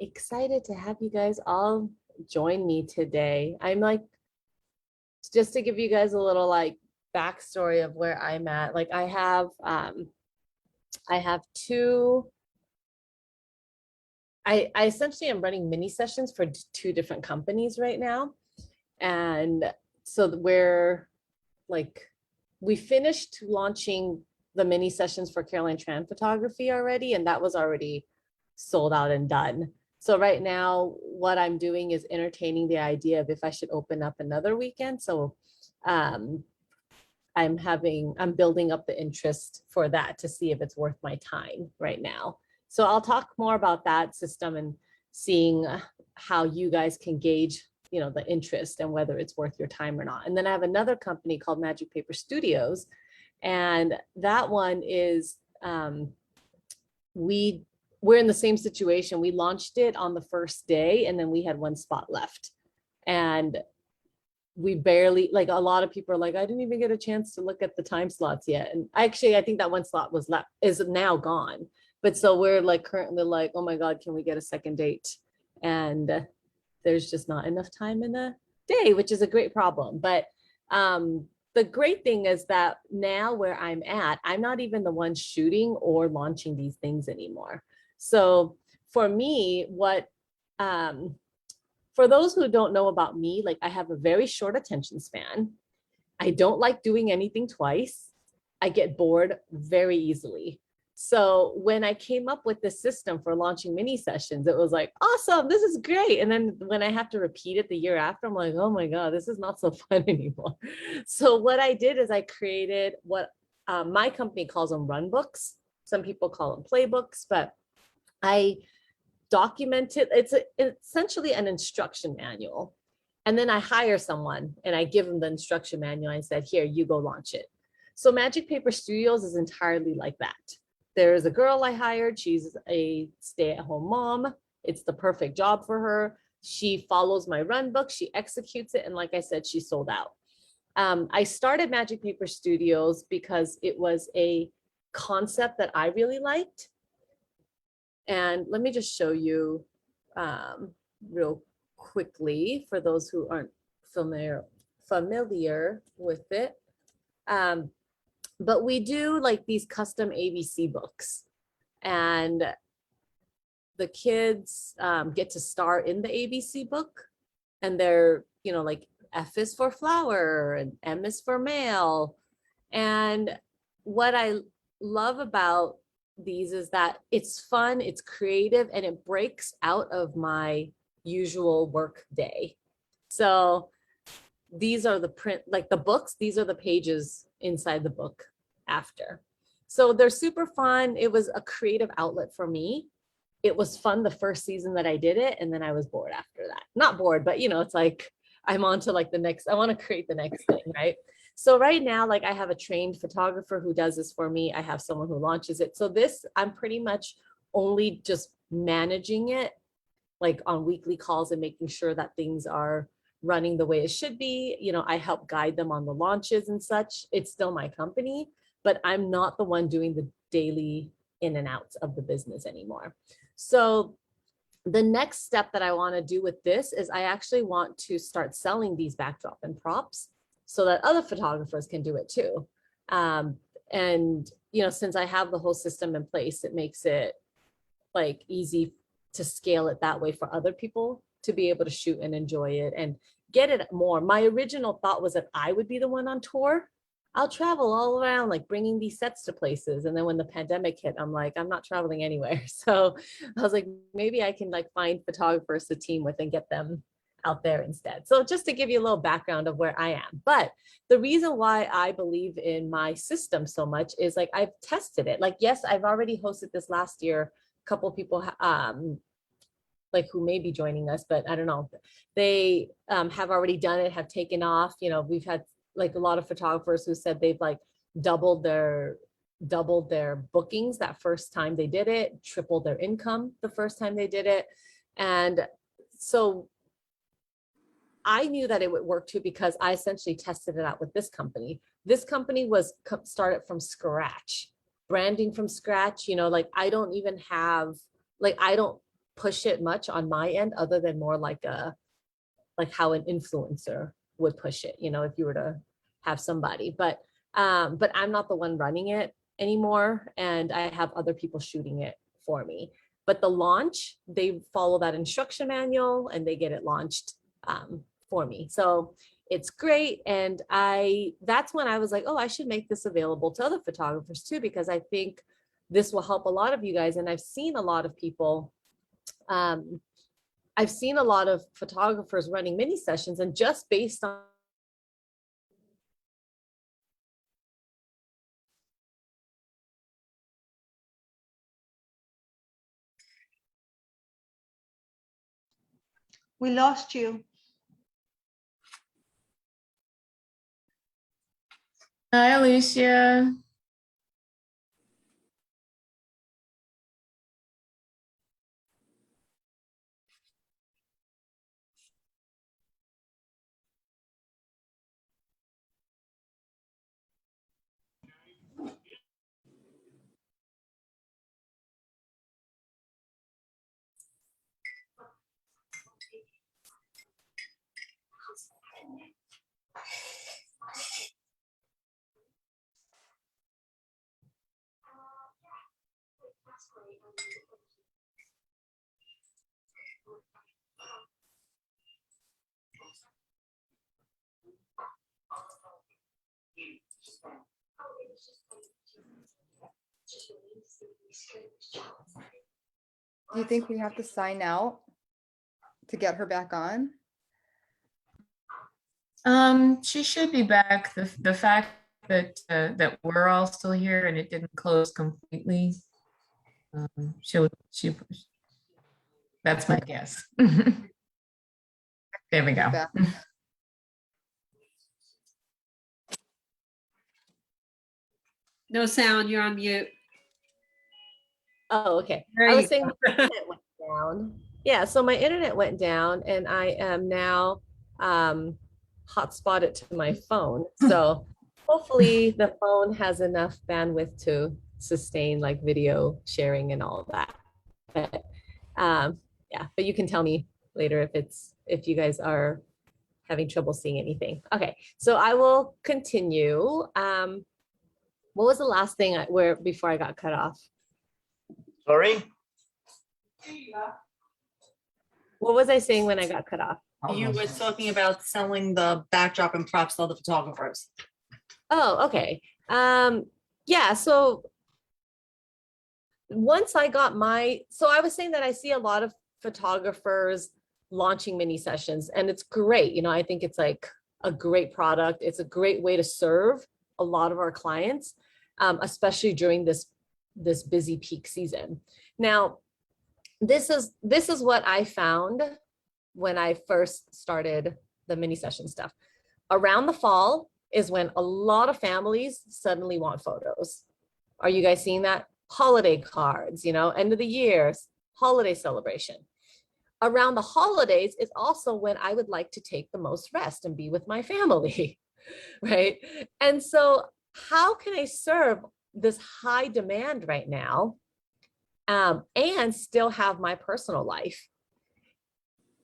excited to have you guys all join me today. I'm like, just to give you guys a little like backstory of where I'm at. Like I have two, I essentially am running mini sessions for two different companies right now. And so we're like, we finished launching the mini sessions for Caroline Tran photography already, and that was already sold out and done. So right now, what I'm doing is entertaining the idea of if I should open up another weekend. So um, I'm building up the interest for that to see if it's worth my time right now. So I'll talk more about that system and seeing how you guys can gauge, the interest and whether it's worth your time or not. And then I have another company called Magic Paper Studios, and that one is we're in the same situation. We launched it on the first day, and then we had one spot left, and we barely, like, a lot of people are like, I didn't even get a chance to look at the time slots yet. And actually, I think that one slot was left, is now gone. But so we're like currently like, oh my God, can we get a second date? And there's just not enough time in the day, which is a great problem. But the great thing is that now where I'm at, I'm not even the one shooting or launching these things anymore. So for me, for those who don't know about me, like, I have a very short attention span. I don't like doing anything twice. I get bored very easily. So when I came up with this system for launching mini sessions, it was like, awesome, this is great. And then when I have to repeat it the year after, I'm like, oh my God, this is not so fun anymore. So what I did is I created what my company calls them run books. Some people call them playbooks, but I documented, it's essentially an instruction manual. And then I hire someone and I give them the instruction manual and said, here, you go launch it. So Magic Paper Studios is entirely like that. There's a girl I hired. She's a stay-at-home mom. It's the perfect job for her. She follows my run book. She executes it. And like I said, she sold out. I started Magic Paper Studios because it was a concept that I really liked. And let me just show you real quickly for those who aren't familiar with it. But we do like these custom ABC books, and the kids get to star in the ABC book, and they're, like, F is for flower and M is for male. And what I love about these is that it's fun, it's creative, and it breaks out of my usual work day. So these are the print, like the books, these are the pages inside the book after. So they're super fun. It was a creative outlet for me. It was fun the first season that I did it, and then I was bored after that. Not bored, but it's like I'm on to like the next, I want to create the next thing, right? So right now, like, I have a trained photographer who does this for me. I have someone who launches it. So this, I'm pretty much only just managing it, like on weekly calls and making sure that things are running the way it should be. I help guide them on the launches and such. It's still my company, but I'm not the one doing the daily in and outs of the business anymore. So the next step that I want to do with this is I actually want to start selling these backdrop and props so that other photographers can do it too. And, since I have the whole system in place, it makes it like easy to scale it that way for other people to be able to shoot and enjoy it and get it more. My original thought was that I would be the one on tour. I'll travel all around, like, bringing these sets to places. And then when the pandemic hit, I'm like, I'm not traveling anywhere. So I was like, maybe I can like find photographers to team with and get them out there instead. So just to give you a little background of where I am. But the reason why I believe in my system so much is, like, I've tested it. Like, yes, I've already hosted this last year. A couple of people like who may be joining us, but I don't know. They have already done it, have taken off. We've had like a lot of photographers who said they've like doubled their bookings that first time they did it, tripled their income the first time they did it. And so I knew that it would work too, because I essentially tested it out with this company. This company was started from scratch, branding from scratch. Like, I don't even have, like, I don't push it much on my end, other than more like how an influencer would push it, if you were to have somebody. But I'm not the one running it anymore, and I have other people shooting it for me. But the launch, they follow that instruction manual and they get it launched for me. So it's great. And that's when I was like, oh, I should make this available to other photographers too, because I think this will help a lot of you guys. And I've seen a lot of people, I've seen a lot of photographers running mini sessions, and just based on We lost you. Hi, Alicia. Do you think we have to sign out to get her back on? She should be back. The fact that we're all still here and it didn't close completely. She that's my guess. There we go. Back. No sound, you're on mute. Oh, okay. There I was you saying go. my internet went down. Yeah, so my internet went down, and I am now hotspotted to my phone. So hopefully the phone has enough bandwidth to sustain like video sharing and all of that. But yeah, but you can tell me later if you guys are having trouble seeing anything. Okay, so I will continue. What was the last thing before I got cut off? Sorry? What was I saying when I got cut off? You were talking about selling the backdrop and props to other photographers. Oh, okay. Yeah, so once I got so I was saying that I see a lot of photographers launching mini sessions, and it's great. I think it's like a great product. It's a great way to serve a lot of our clients, especially during this busy peak season. Now, this is what I found when I first started the mini session stuff. Around the fall is when a lot of families suddenly want photos. Are you guys seeing that? Holiday cards, end of the year, holiday celebration. Around the holidays is also when I would like to take the most rest and be with my family, right? And so how can I serve this high demand right now and still have my personal life?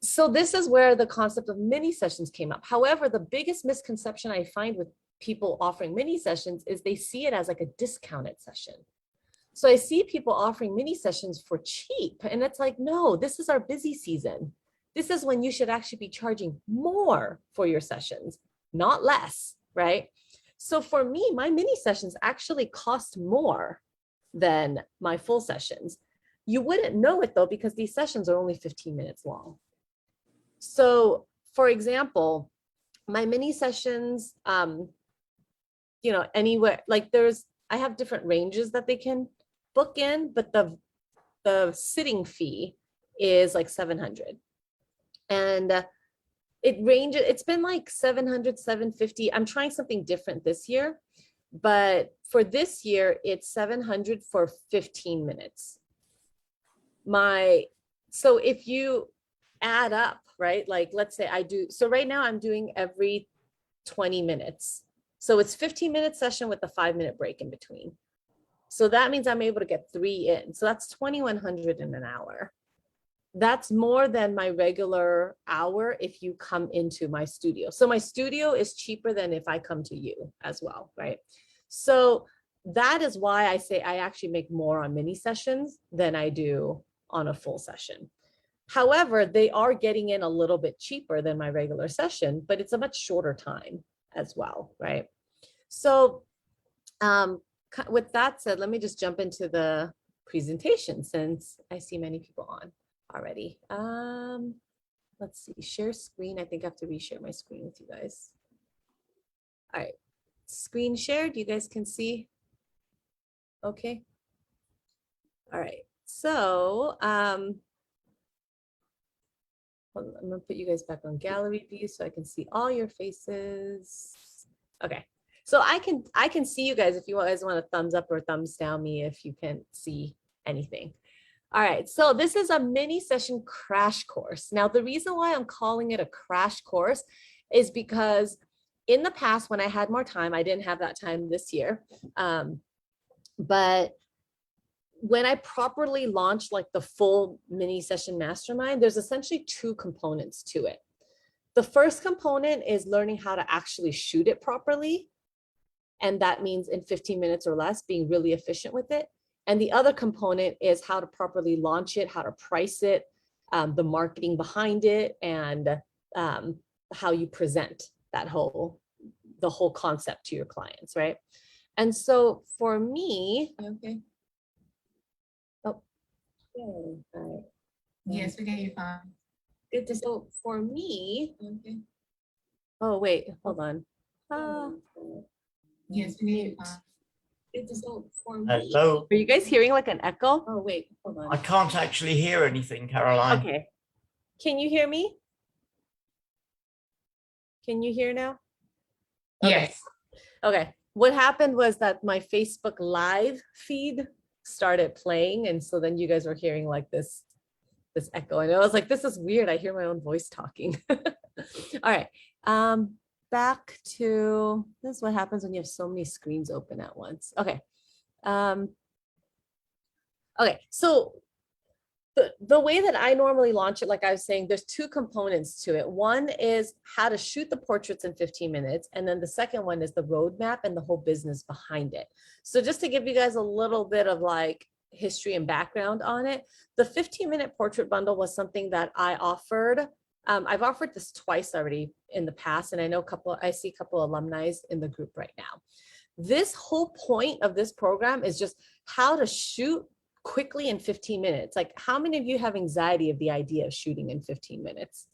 So this is where the concept of mini sessions came up. However, the biggest misconception I find with people offering mini sessions is they see it as like a discounted session. So I see people offering mini sessions for cheap, and it's like, no, this is our busy season. This is when you should actually be charging more for your sessions, not less, right? So for me, my mini sessions actually cost more than my full sessions. You wouldn't know it though, because these sessions are only 15 minutes long. So for example, my mini sessions, anywhere, like I have different ranges that they can book in, but the sitting fee is like 700. And it's been like 700, 750. I'm trying something different this year, but for this year, it's 700 for 15 minutes. So if you add up, right? Like, let's say so right now I'm doing every 20 minutes. So it's 15-minute session with a 5-minute break in between. So that means I'm able to get 3 in. So that's 2,100 in an hour. That's more than my regular hour if you come into my studio. So my studio is cheaper than if I come to you as well, right? So that is why I say I actually make more on mini sessions than I do on a full session. However, they are getting in a little bit cheaper than my regular session, but it's a much shorter time as well, right? So with that said, let me just jump into the presentation since I see many people on already. Let's see, share screen. I think I have to reshare my screen with you guys. All right, screen shared, you guys can see. Okay. All right, so I'm gonna put you guys back on gallery view so I can see all your faces. Okay, so I can see you guys if you guys want to thumbs up or thumbs down me if you can see anything. All right, so this is a mini session crash course. Now, the reason why I'm calling it a crash course is because in the past, when I had more time, I didn't have that time this year, but when I properly launched like the full mini session mastermind, there's essentially two components to it. The first component is learning how to actually shoot it properly. And that means in 15 minutes or less, being really efficient with it. And the other component is how to properly launch it, how to price it, the marketing behind it, and how you present that the whole concept to your clients, right? And so for me, okay. Oh, yeah, all right. Yes, we get you fine. Good to, so for me, okay. Oh, wait, hold on. Yes, we get you fine. Hello. Are you guys hearing like an echo? Oh, wait, hold I on. can't actually hear anything, Caroline. Okay. Can you hear me? Can you hear now? Yes. Okay. What happened was that my Facebook Live feed started playing. And so then you guys were hearing like this echo. And I was like, this is weird. I hear my own voice talking. All right. Back to, this is what happens when you have so many screens open at once. Okay. Okay, so the way that I normally launch it, like I was saying, there's two components to it. One is how to shoot the portraits in 15 minutes. And then the second one is the roadmap and the whole business behind it. So just to give you guys a little bit of like history and background on it, the 15-minute portrait bundle was something that I offered. I've offered this twice already in the past, and I know I see a couple alumni in the group right now. This whole point of this program is just how to shoot quickly in 15 minutes. Like, how many of you have anxiety of the idea of shooting in 15 minutes?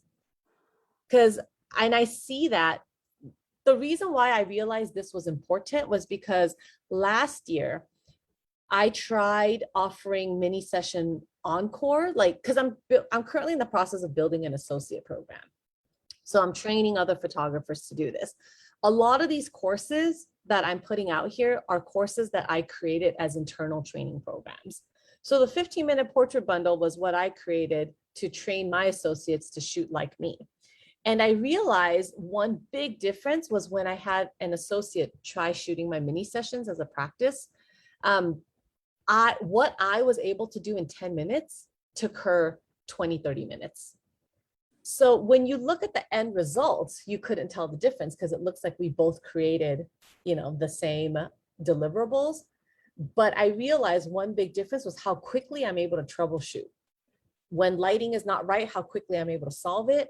And I see that the reason why I realized this was important was because last year I tried offering mini session encore, like, because I'm currently in the process of building an associate program. So I'm training other photographers to do this. A lot of these courses that I'm putting out here are courses that I created as internal training programs. So the 15-minute portrait bundle was what I created to train my associates to shoot like me. And I realized one big difference was when I had an associate try shooting my mini sessions as a practice. What I was able to do in 10 minutes took her 20, 30 minutes. So when you look at the end results, you couldn't tell the difference because it looks like we both created, the same deliverables. But I realized one big difference was how quickly I'm able to troubleshoot. When lighting is not right, how quickly I'm able to solve it.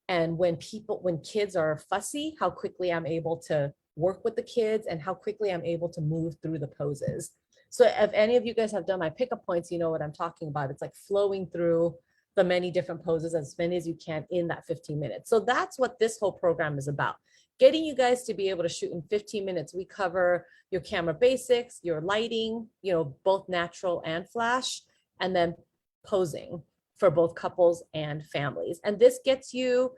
And when kids are fussy, how quickly I'm able to work with the kids and how quickly I'm able to move through the poses. So if any of you guys have done my pickup points, you know what I'm talking about. It's like flowing through the many different poses, as many as you can in that 15 minutes. So that's what this whole program is about. Getting you guys to be able to shoot in 15 minutes. We cover your camera basics, your lighting, both natural and flash, and then posing for both couples and families. And this gets you,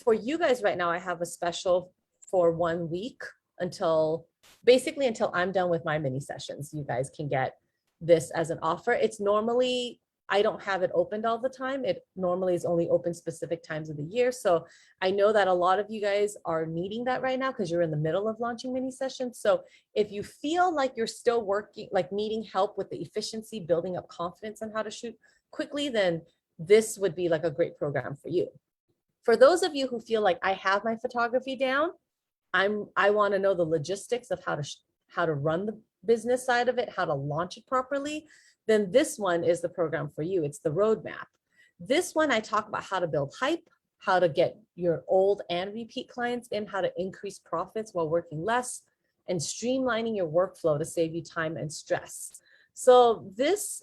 for you guys right now, I have a special for 1 week until I'm done with my mini sessions. You guys can get this as an offer. It's normally, I don't have it opened all the time. It normally is only open specific times of the year. So I know that a lot of you guys are needing that right now because you're in the middle of launching mini sessions. So if you feel like you're still working, like needing help with the efficiency, building up confidence on how to shoot quickly, then this would be like a great program for you. For those of you who feel like I have my photography down, I want to know the logistics of how to run the business side of it, how to launch it properly, then this one is the program for you. It's the roadmap. This one, I talk about how to build hype, how to get your old and repeat clients in, how to increase profits while working less, and streamlining your workflow to save you time and stress. So this,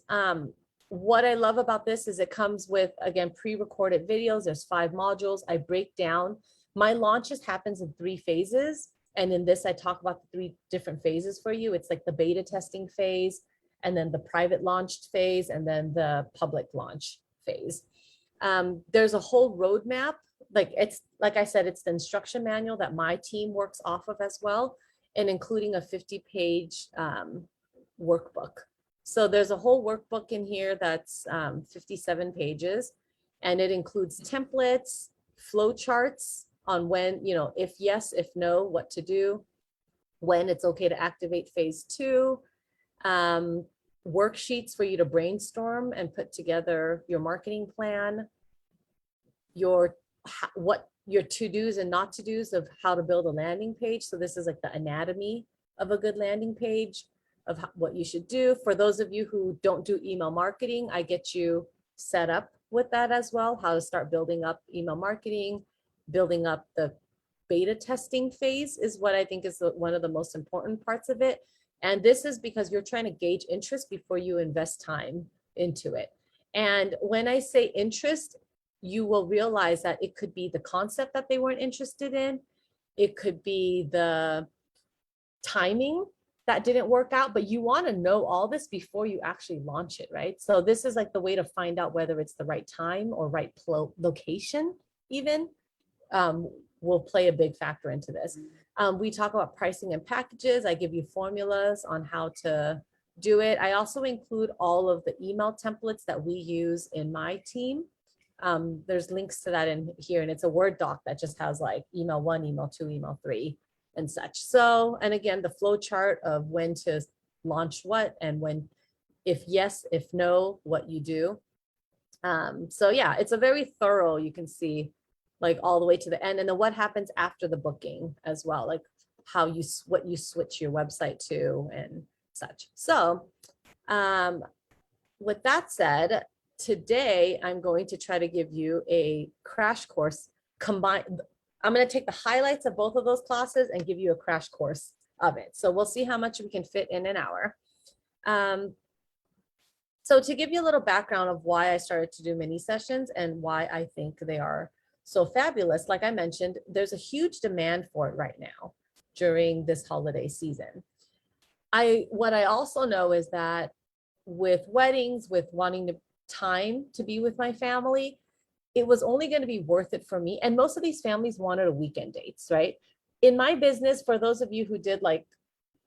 what I love about this is it comes with, again, pre-recorded videos. There's 5 modules. I break down. My launches happens in 3 phases. And in this, I talk about the 3 different phases for you. It's like the beta testing phase, and then the private launched phase, and then the public launch phase. There's a whole roadmap. Like I said, it's the instruction manual that my team works off of as well, and including a 50-page workbook. So there's a whole workbook in here that's 57 pages, and it includes templates, flow charts on when, if yes, if no, what to do, when it's okay to activate phase 2, worksheets for you to brainstorm and put together your marketing plan, what your to-dos and not to-dos of how to build a landing page. So this is like the anatomy of a good landing page, of what you should do. For those of you who don't do email marketing, I get you set up with that as well, how to start building up email marketing, building up the beta testing phase is what I think is one of the most important parts of it. And this is because you're trying to gauge interest before you invest time into it. And when I say interest, you will realize that it could be the concept that they weren't interested in. It could be the timing that didn't work out, but you want to know all this before you actually launch it, right? So this is like the way to find out whether it's the right time or right location even, will play a big factor into this. We talk about pricing and packages. I give you formulas on how to do it. I also include all of the email templates that we use in my team. There's links to that in here, and it's a Word doc that just has like email 1, email 2, email 3 and such. So, and again, the flow chart of when to launch what, and when, if yes, if no, what you do. So yeah, it's a very thorough, you can see like all the way to the end, and then what happens after the booking as well, like what you switch your website to and such. So with that said, today I'm going to try to give you a crash course combined. I'm going to take the highlights of both of those classes and give you a crash course of it. So we'll see how much we can fit in an hour. So to give you a little background of why I started to do mini sessions and why I think they are so fabulous, like I mentioned, there's a huge demand for it right now during this holiday season. What I also know is that with weddings, with wanting time to be with my family, it was only going to be worth it for me. And most of these families wanted a weekend dates, right? In my business, for those of you who did like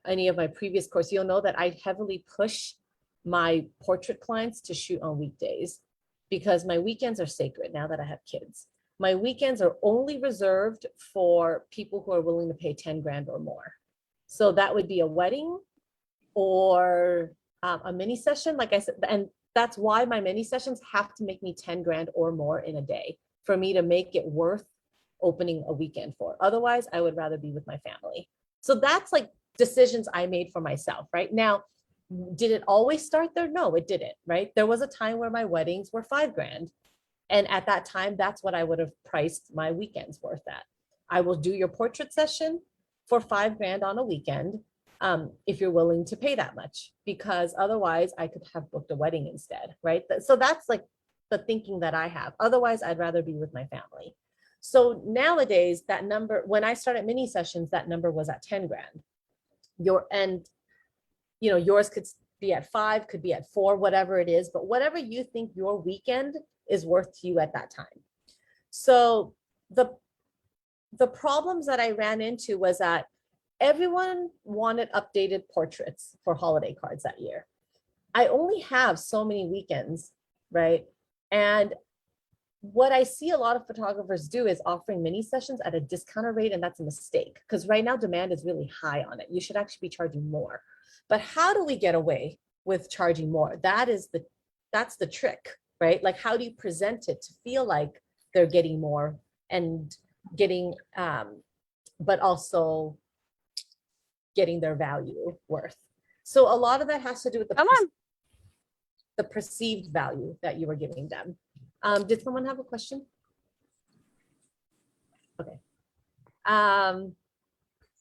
any of my previous course, you'll know that I heavily push my portrait clients to shoot on weekdays because my weekends are sacred now that I have kids. My weekends are only reserved for people who are willing to pay 10 grand or more. So that would be a wedding or a mini session, like I said, and that's why my mini sessions have to make me 10 grand or more in a day for me to make it worth opening a weekend for. Otherwise, I would rather be with my family. So that's like decisions I made for myself, right? Now, did it always start there? No, it didn't, right? There was a time where my weddings were 5 grand. And at that time, that's what I would have priced my weekends worth at. I will do your portrait session for 5 grand on a weekend. If you're willing to pay that much, because otherwise I could have booked a wedding instead, right? So that's like the thinking that I have. Otherwise, I'd rather be with my family. So nowadays, that number, when I started mini sessions, that number was at 10 grand. Yours could be at 5, could be at 4, whatever it is, but whatever you think your weekend is worth to you at that time. So the problems that I ran into was that everyone wanted updated portraits for holiday cards that year. I only have so many weekends, right? And what I see a lot of photographers do is offering mini sessions at a discounted rate, and that's a mistake because right now demand is really high on it. You should actually be charging more. But how do we get away with charging more? That's the trick, right? Like, how do you present it to feel like they're getting more and getting, but also getting their value worth. So a lot of that has to do with Come on. the perceived value that you were giving them. Did someone have a question? Okay.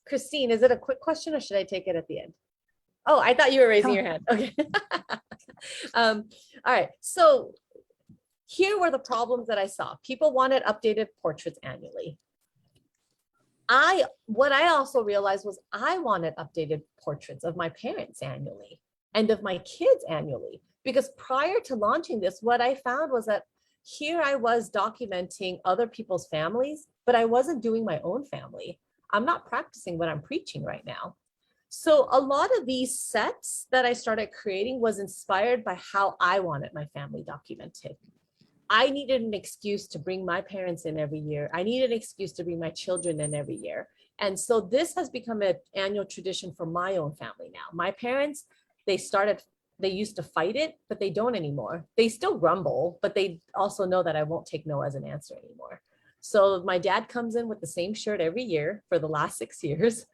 Christine, is it a quick question or should I take it at the end? Oh, I thought you were raising your hand. Okay. All right. So here were the problems that I saw. People wanted updated portraits annually. What I also realized was I wanted updated portraits of my parents annually and of my kids annually, because prior to launching this, what I found was that here I was documenting other people's families, but I wasn't doing my own family. I'm not practicing what I'm preaching right now. So a lot of these sets that I started creating was inspired by how I wanted my family documented. I needed an excuse to bring my parents in every year. I needed an excuse to bring my children in every year. And so this has become an annual tradition for my own family now. My parents, they used to fight it, but they don't anymore. They still grumble, but they also know that I won't take no as an answer anymore. So my dad comes in with the same shirt every year for the last 6 years.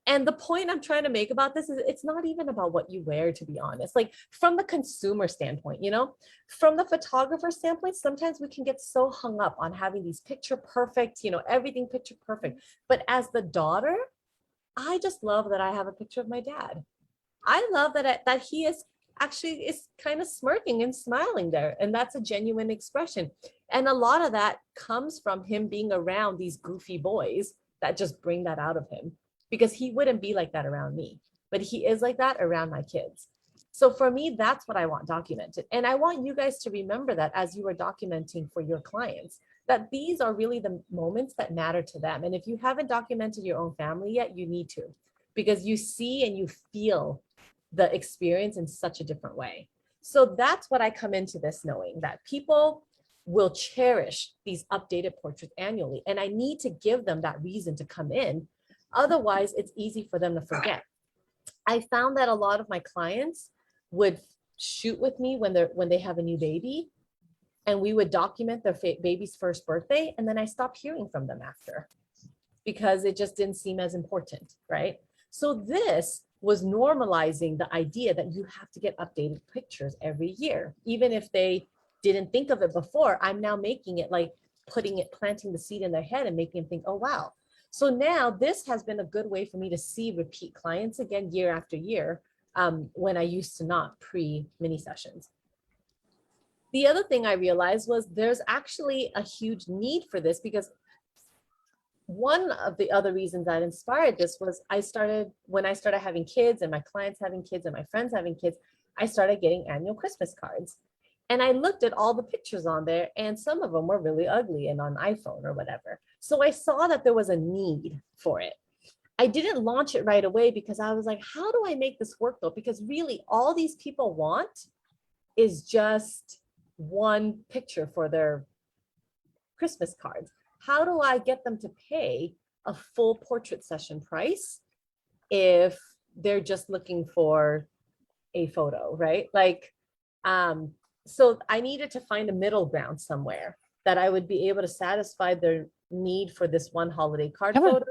And the point I'm trying to make about this is it's not even about what you wear, to be honest. Like, from the consumer standpoint, from the photographer standpoint, sometimes we can get so hung up on having these picture perfect, everything picture perfect. But as the daughter, I just love that I have a picture of my dad. I love that he is kind of smirking and smiling there. And that's a genuine expression. And a lot of that comes from him being around these goofy boys that just bring that out of him, because he wouldn't be like that around me, but he is like that around my kids. So for me, that's what I want documented. And I want you guys to remember that as you are documenting for your clients, that these are really the moments that matter to them. And if you haven't documented your own family yet, you need to, because you see and you feel the experience in such a different way. So that's what I come into this knowing, that people will cherish these updated portraits annually. And I need to give them that reason to come in. Otherwise, it's easy for them to forget. I found that a lot of my clients would shoot with me when they have a new baby, and we would document their baby's first birthday, and then I stopped hearing from them after, because it just didn't seem as important, right? So this was normalizing the idea that you have to get updated pictures every year. Even if they didn't think of it before, I'm now making it, like planting the seed in their head and making them think, oh, wow. So now this has been a good way for me to see repeat clients again year after year, when I used to not pre-mini sessions. The other thing I realized was there's actually a huge need for this, because one of the other reasons that inspired this was when I started having kids and my clients having kids and my friends having kids, I started getting annual Christmas cards. And I looked at all the pictures on there, and some of them were really ugly and on iPhone or whatever. So I saw that there was a need for it. I didn't launch it right away because I was like, how do I make this work though? Because really all these people want is just one picture for their Christmas cards. How do I get them to pay a full portrait session price if they're just looking for a photo, right? Like, so I needed to find a middle ground somewhere that I would be able to satisfy their need for this one holiday card photo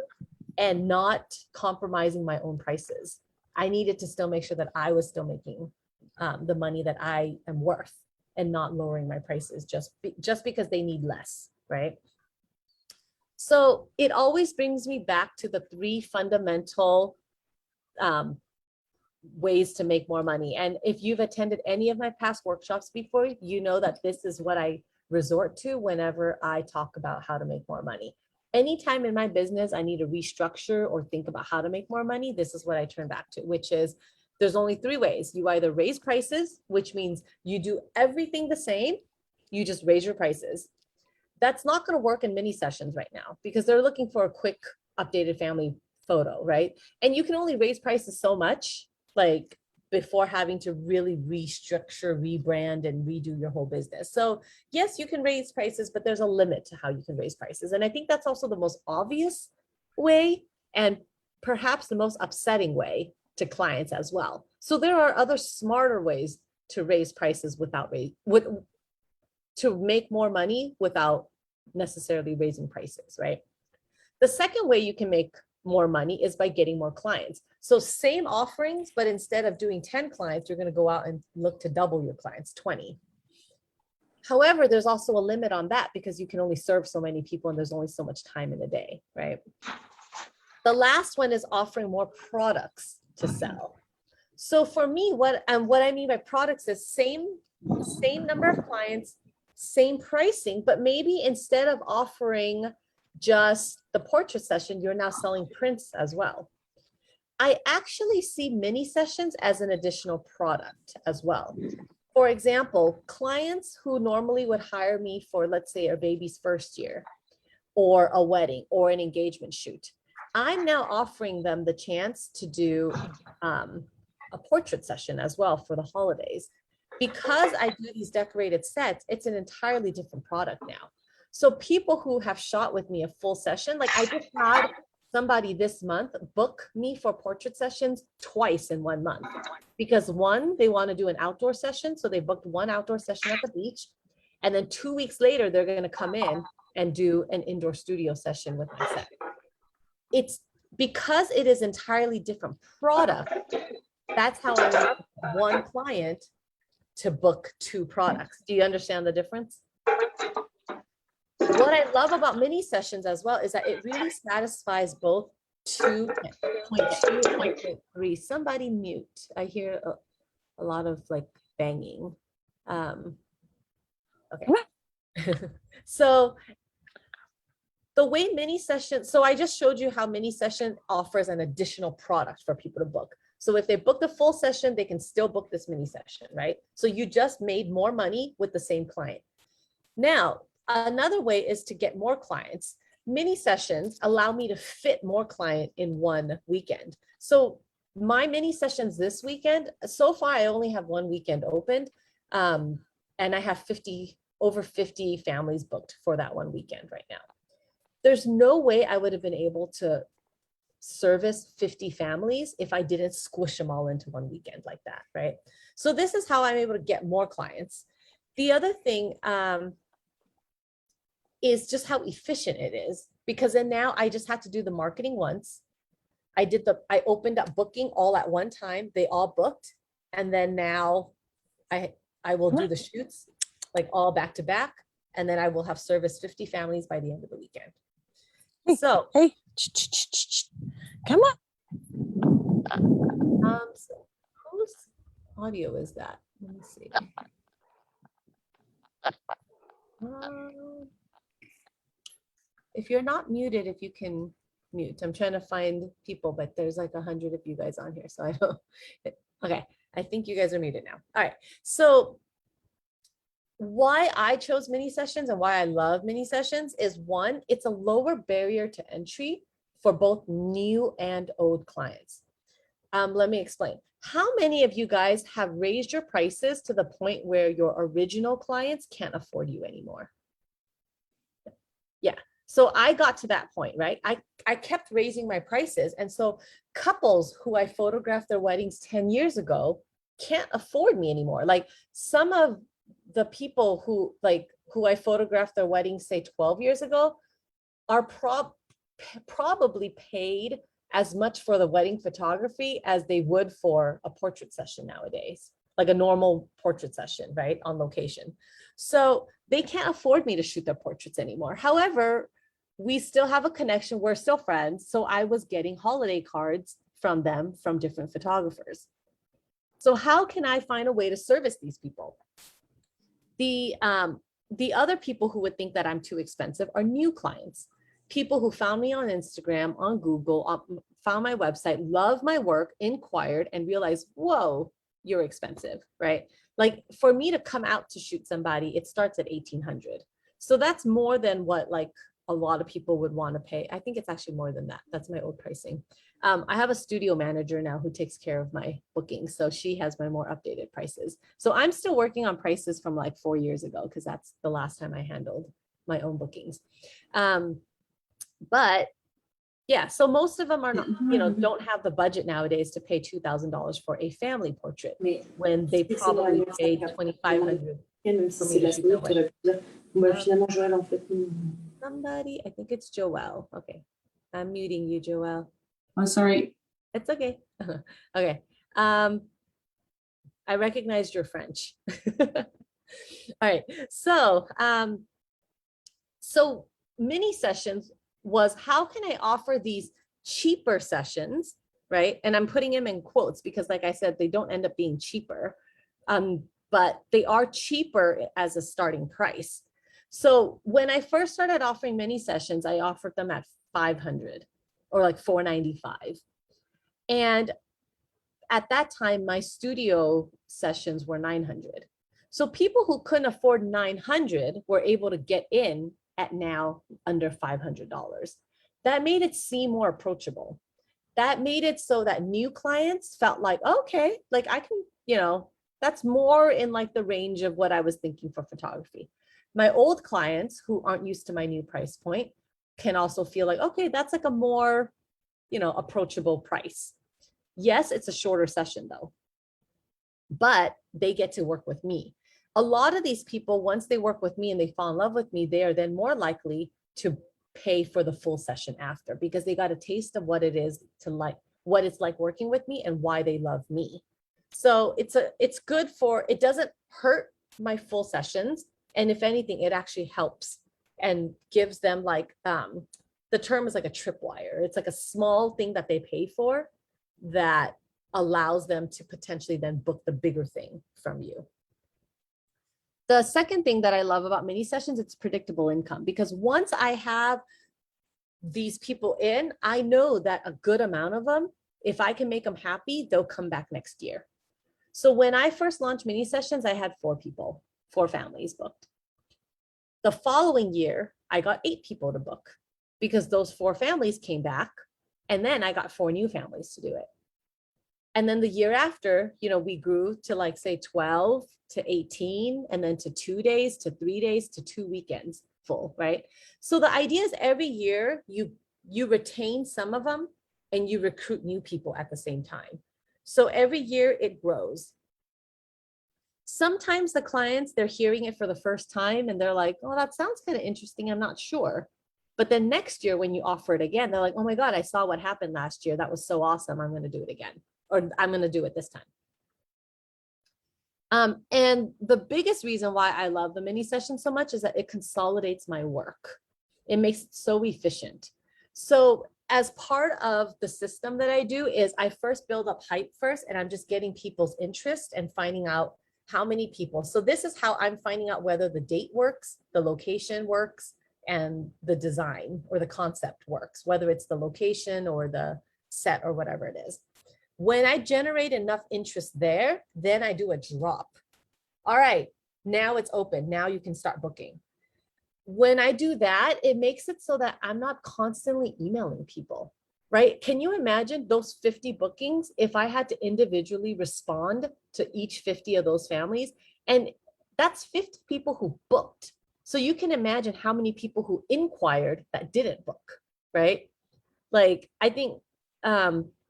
and not compromising my own prices. I needed to still make sure that I was still making the money that I am worth and not lowering my prices just because they need less, right? So it always brings me back to the 3 fundamental ways to make more money. And if you've attended any of my past workshops before, you know that this is what I resort to whenever I talk about how to make more money. Anytime in my business I need to restructure or think about how to make more money, this is what I turn back to, which is there's only 3 ways. You either raise prices, which means you do everything the same, you just raise your prices. That's not going to work in mini sessions right now because they're looking for a quick updated family photo, right? And you can only raise prices so much, like before having to really restructure, rebrand, and redo your whole business. So yes, you can raise prices, but there's a limit to how you can raise prices. And I think that's also the most obvious way and perhaps the most upsetting way to clients as well. So there are other smarter ways to raise prices to make more money without necessarily raising prices, right? The second way you can make more money is by getting more clients. So same offerings, but instead of doing 10 clients, you're going to go out and look to double your clients, 20. However, there's also a limit on that because you can only serve so many people and there's only so much time in a day, right? The last one is offering more products to sell. So for me, what I mean by products is same number of clients, same pricing, but maybe instead of offering just the portrait session, you're now selling prints as well. I actually see mini sessions as an additional product as well. For example, clients who normally would hire me for, let's say, a baby's first year or a wedding or an engagement shoot, I'm now offering them the chance to do a portrait session as well for the holidays. Because I do these decorated sets, it's an entirely different product now. So people who have shot with me a full session, like I just had somebody this month book me for portrait sessions twice in 1 month. Because one, they want to do an outdoor session. So they booked one outdoor session at the beach. And then 2 weeks later, they're going to come in and do an indoor studio session with my set. It's because it is entirely different product. That's how I want one client to book 2 products. Do you understand the difference? What I love about mini sessions as well is that it really satisfies both 2.2 and 2.3. Somebody mute. I hear a lot of like banging. Okay. So the way mini sessions, so I just showed you how mini session offers an additional product for people to book. So if they book the full session, they can still book this mini session, right? So you just made more money with the same client. Now, another way is to get more clients. Mini sessions allow me to fit more client in one weekend. So my mini sessions this weekend, so far I only have one weekend opened, and I have over 50 families booked for that one weekend right now. There's no way I would have been able to service 50 families if I didn't squish them all into one weekend like that, right? So this is how I'm able to get more clients. The other thing is just how efficient it is, because then now I just had to do the marketing once. I opened up booking all at one time. They all booked. And then now I will do the shoots like all back to back. And then I will have serviced 50 families by the end of the weekend. So, Hey, come on. so whose audio is that? Let me see. If you're not muted, if you can mute. I'm trying to find people, but there's like 100 of you guys on here. So I don't, okay. I think you guys are muted now. All right. So why I chose mini sessions and why I love mini sessions is, one, it's a lower barrier to entry for both new and old clients. Let me explain. How many of you guys have raised your prices to the point where your original clients can't afford you anymore? Yeah. So I got to that point, right? I kept raising my prices. And so couples who I photographed their weddings 10 years ago can't afford me anymore. Like some of the people who I photographed their weddings, say 12 years ago, are probably paid as much for the wedding photography as they would for a portrait session nowadays, like a normal portrait session, right, on location. So they can't afford me to shoot their portraits anymore. However, we still have a connection. We're still friends. So I was getting holiday cards from them from different photographers. So how can I find a way to service these people? The other people who would think that I'm too expensive are new clients. People who found me on Instagram, on Google, found my website, love my work, inquired, and realized, whoa, you're expensive, right? Like for me to come out to shoot somebody, it starts at $1,800. So that's more than what like a lot of people would want to pay. I think it's actually more than that. That's my old pricing. I have a studio manager now who takes care of my bookings. So she has my more updated prices. So I'm still working on prices from like 4 years ago, because that's the last time I handled my own bookings. But Yeah, so most of them are not, you know, Mhm. don't have the budget nowadays to pay $2,000 for a family portrait Mais when they si c'est mon probably anniversaire, paid après, 2,500 même si for c'est me to last shoot their minute, wedding. j'aurais pu dire, bah, Um, finalement, Joël, en fait, Somebody, I think it's Joelle. Okay, I'm muting you, Joelle. I'm sorry. It's okay. Okay. I recognized your French. All right. So mini sessions was how can I offer these cheaper sessions, right? And I'm putting them in quotes because, like I said, they don't end up being cheaper, but they are cheaper as a starting price. So when I first started offering mini sessions, I offered them at 500 or like 495. And at that time, my studio sessions were 900. So people who couldn't afford 900 were able to get in at now under $500. That made it seem more approachable. That made it so that new clients felt like, okay, like I can, you know, that's more in like the range of what I was thinking for photography. My old clients who aren't used to my new price point can also feel like, okay, that's like a more, you know, approachable price. Yes, it's a shorter session though, but they get to work with me. A lot of these people, once they work with me and they fall in love with me, they are then more likely to pay for the full session after because they got a taste of what it is to like, what it's like working with me and why they love me. So it's good for, it doesn't hurt my full sessions. And if anything, it actually helps and gives them like, the term is like a tripwire. It's like a small thing that they pay for that allows them to potentially then book the bigger thing from you. The second thing that I love about mini sessions, it's predictable income because once I have these people in, I know that a good amount of them, if I can make them happy, they'll come back next year. So when I first launched mini sessions, I had 4 people, 4 families booked. The following year, I got 8 people to book because those 4 families came back and then I got 4 new families to do it. And then the year after, you know, we grew to like say 12 to 18 and then to 2 days to 3 days to 2 weekends full, right? So the idea is every year you retain some of them and you recruit new people at the same time. So every year it grows. Sometimes the clients, they're hearing it for the first time and they're like, oh, that sounds kind of interesting. I'm not sure. But then next year when you offer it again, they're like, oh my God, I saw what happened last year. That was so awesome. I'm going to do it again. Or I'm going to do it this time. And the biggest reason why I love the mini session so much is that it consolidates my work. It makes it so efficient. So as part of the system that I do is I first build up hype first, and I'm just getting people's interest and finding out how many people. So this is how I'm finding out whether the date works, the location works, and the design or the concept works, whether it's the location or the set or whatever it is. When I generate enough interest there, then I do a drop. All right, now it's open. Now you can start booking. When I do that, it makes it so that I'm not constantly emailing people, right? Can you imagine those 50 bookings if I had to individually respond to each 50 of those families? And that's 50 people who booked. So you can imagine how many people who inquired that didn't book, right? Like I think,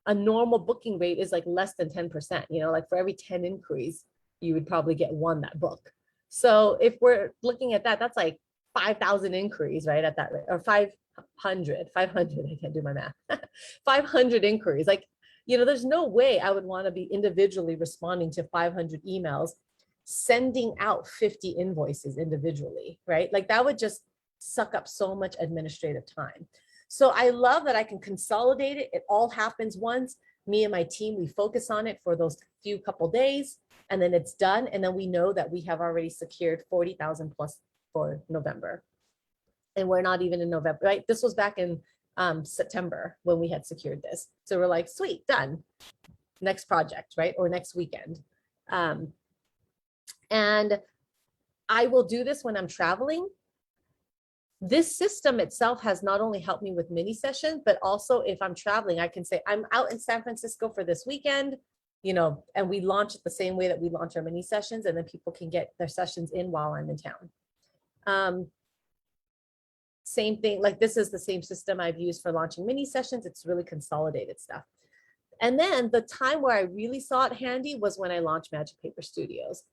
a normal booking rate is like less than 10%, you know, like for every 10 inquiries, you would probably get 1 that book. So if we're looking at that, that's like 5,000 inquiries, right? At that rate, or 500, I can't do my math, 500 inquiries. Like, you know, there's no way I would want to be individually responding to 500 emails, sending out 50 invoices individually, right? Like that would just suck up so much administrative time. So I love that I can consolidate it. It all happens once. Me and my team, we focus on it for those few couple days and then it's done. And then we know that we have already secured 40,000 plus for November. And we're not even in November, right? This was back in September when we had secured this. So we're like, sweet, done. Next project, right? Or next weekend. And I will do this when I'm traveling. This system itself has not only helped me with mini session, but also if I'm traveling, I can say I'm out in San Francisco for this weekend, you know, and we launch it the same way that we launch our mini sessions, and then people can get their sessions in while I'm in town. Same thing, like this is the same system I've used for launching mini sessions. It's really consolidated stuff. And then the time where I really saw it handy was when I launched Magic Paper Studios,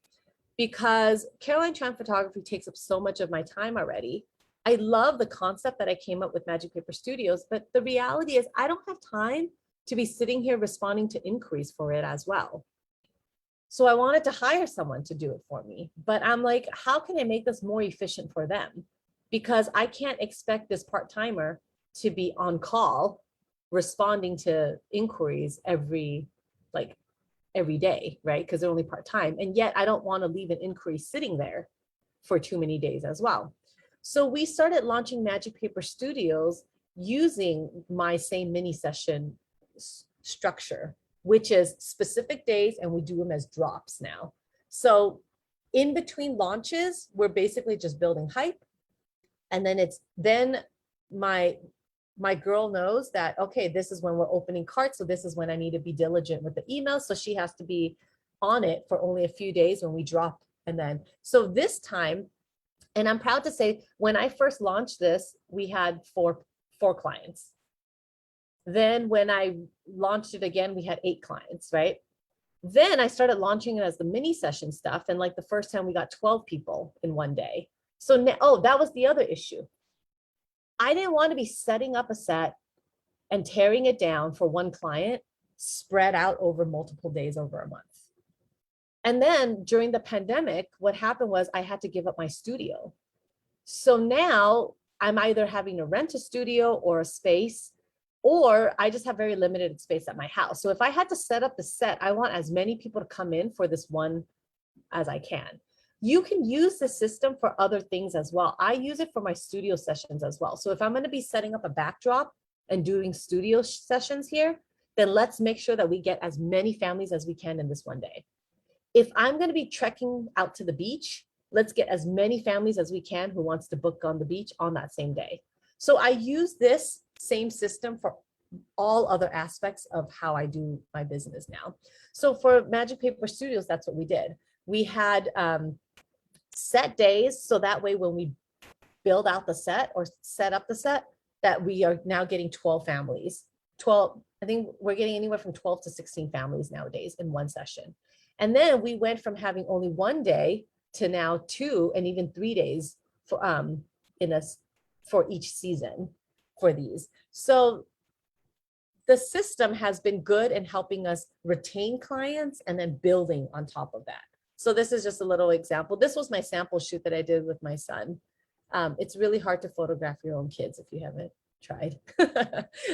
because Caroline Tran photography takes up so much of my time already. I love the concept that I came up with Magic Paper Studios, but the reality is I don't have time to be sitting here responding to inquiries for it as well. So I wanted to hire someone to do it for me, but I'm like, how can I make this more efficient for them? Because I can't expect this part-timer to be on call responding to inquiries every day, right? Because they're only part-time. And yet I don't want to leave an inquiry sitting there for too many days as well. So we started launching Magic Paper Studios using my same mini session structure, which is specific days, and we do them as drops now. So in between launches, we're basically just building hype. And then my girl knows that, okay, this is when we're opening carts. So this is when I need to be diligent with the email. So she has to be on it for only a few days when we drop. And then, so this time, and I'm proud to say, when I first launched this, we had four clients. Then when I launched it again, we had 8 clients, right? Then I started launching it as the mini session stuff. And like the first time we got 12 people in one day. So now, oh, that was the other issue. I didn't want to be setting up a set and tearing it down for one client spread out over multiple days over a month. And then during the pandemic, what happened was I had to give up my studio. So now I'm either having to rent a studio or a space, or I just have very limited space at my house. So if I had to set up the set, I want as many people to come in for this one as I can. You can use the system for other things as well. I use it for my studio sessions as well. So if I'm going to be setting up a backdrop and doing studio sessions here, then let's make sure that we get as many families as we can in this one day. If I'm going to be trekking out to the beach, let's get as many families as we can who wants to book on the beach on that same day. So I use this same system for all other aspects of how I do my business now. So for Magic Paper Studios, that's what we did. We had set days, so that way when we build out the set or set up the set, that we are now getting 12 families. 12, I think we're getting anywhere from 12 to 16 families nowadays in one session. And then we went from having only one day to now 2 and even 3 days for for each season for these. So the system has been good in helping us retain clients and then building on top of that. So this is just a little example. This was my sample shoot that I did with my son. It's really hard to photograph your own kids if you haven't tried.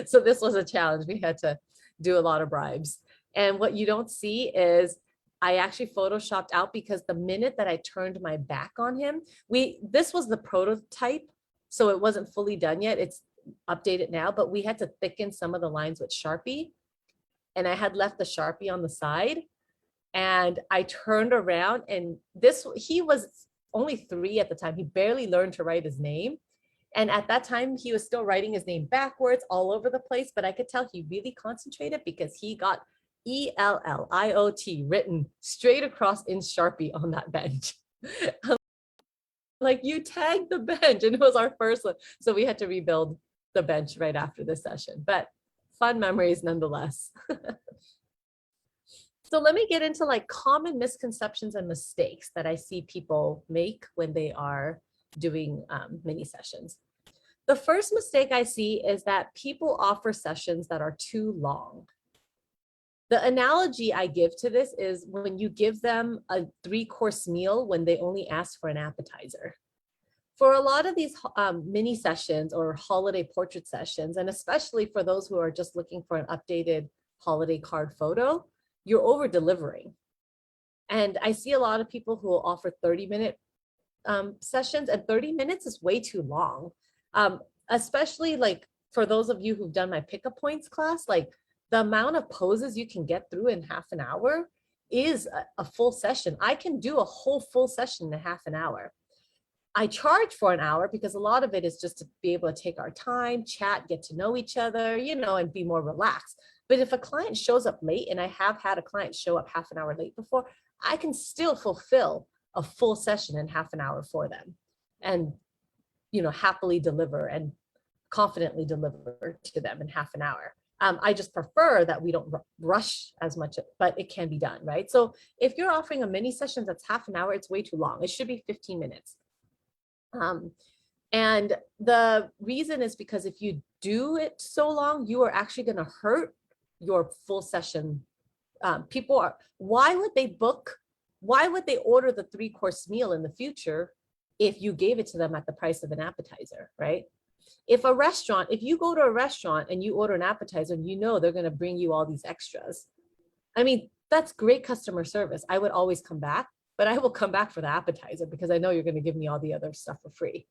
So this was a challenge. We had to do a lot of bribes. And what you don't see is I actually photoshopped out, because the minute that I turned my back on him, this was the prototype. So it wasn't fully done yet. It's updated now, but we had to thicken some of the lines with Sharpie. And I had left the Sharpie on the side. And I turned around, and he was only 3 at the time. He barely learned to write his name. And at that time, he was still writing his name backwards all over the place, but I could tell he really concentrated because he got ELLIOT written straight across in Sharpie on that bench. Like, you tagged the bench, and it was our first one. So we had to rebuild the bench right after the session, but fun memories nonetheless. So let me get into like common misconceptions and mistakes that I see people make when they are doing mini sessions. The first mistake I see is that people offer sessions that are too long. The analogy I give to this is when you give them a 3-course meal when they only ask for an appetizer. For a lot of these mini sessions or holiday portrait sessions, and especially for those who are just looking for an updated holiday card photo, you're over delivering. And I see a lot of people who will offer 30-minute sessions, and 30 minutes is way too long. Especially like for those of you who've done my pick-up points class, like the amount of poses you can get through in half an hour is a full session. I can do a whole full session in half an hour. I charge for an hour because a lot of it is just to be able to take our time, chat, get to know each other, and be more relaxed. But if a client shows up late, and I have had a client show up half an hour late before, I can still fulfill a full session in half an hour for them. And happily deliver and confidently deliver to them in half an hour. I just prefer that we don't rush as much, but it can be done, right? So if you're offering a mini session that's half an hour, it's way too long. It should be 15 minutes. And the reason is because if you do it so long, you are actually going to hurt your full session. Why would they order the 3-course meal in the future if you gave it to them at the price of an appetizer, right? If you go to a restaurant and you order an appetizer and they're going to bring you all these extras, I mean, that's great customer service. I would always come back, but I will come back for the appetizer because I know you're going to give me all the other stuff for free.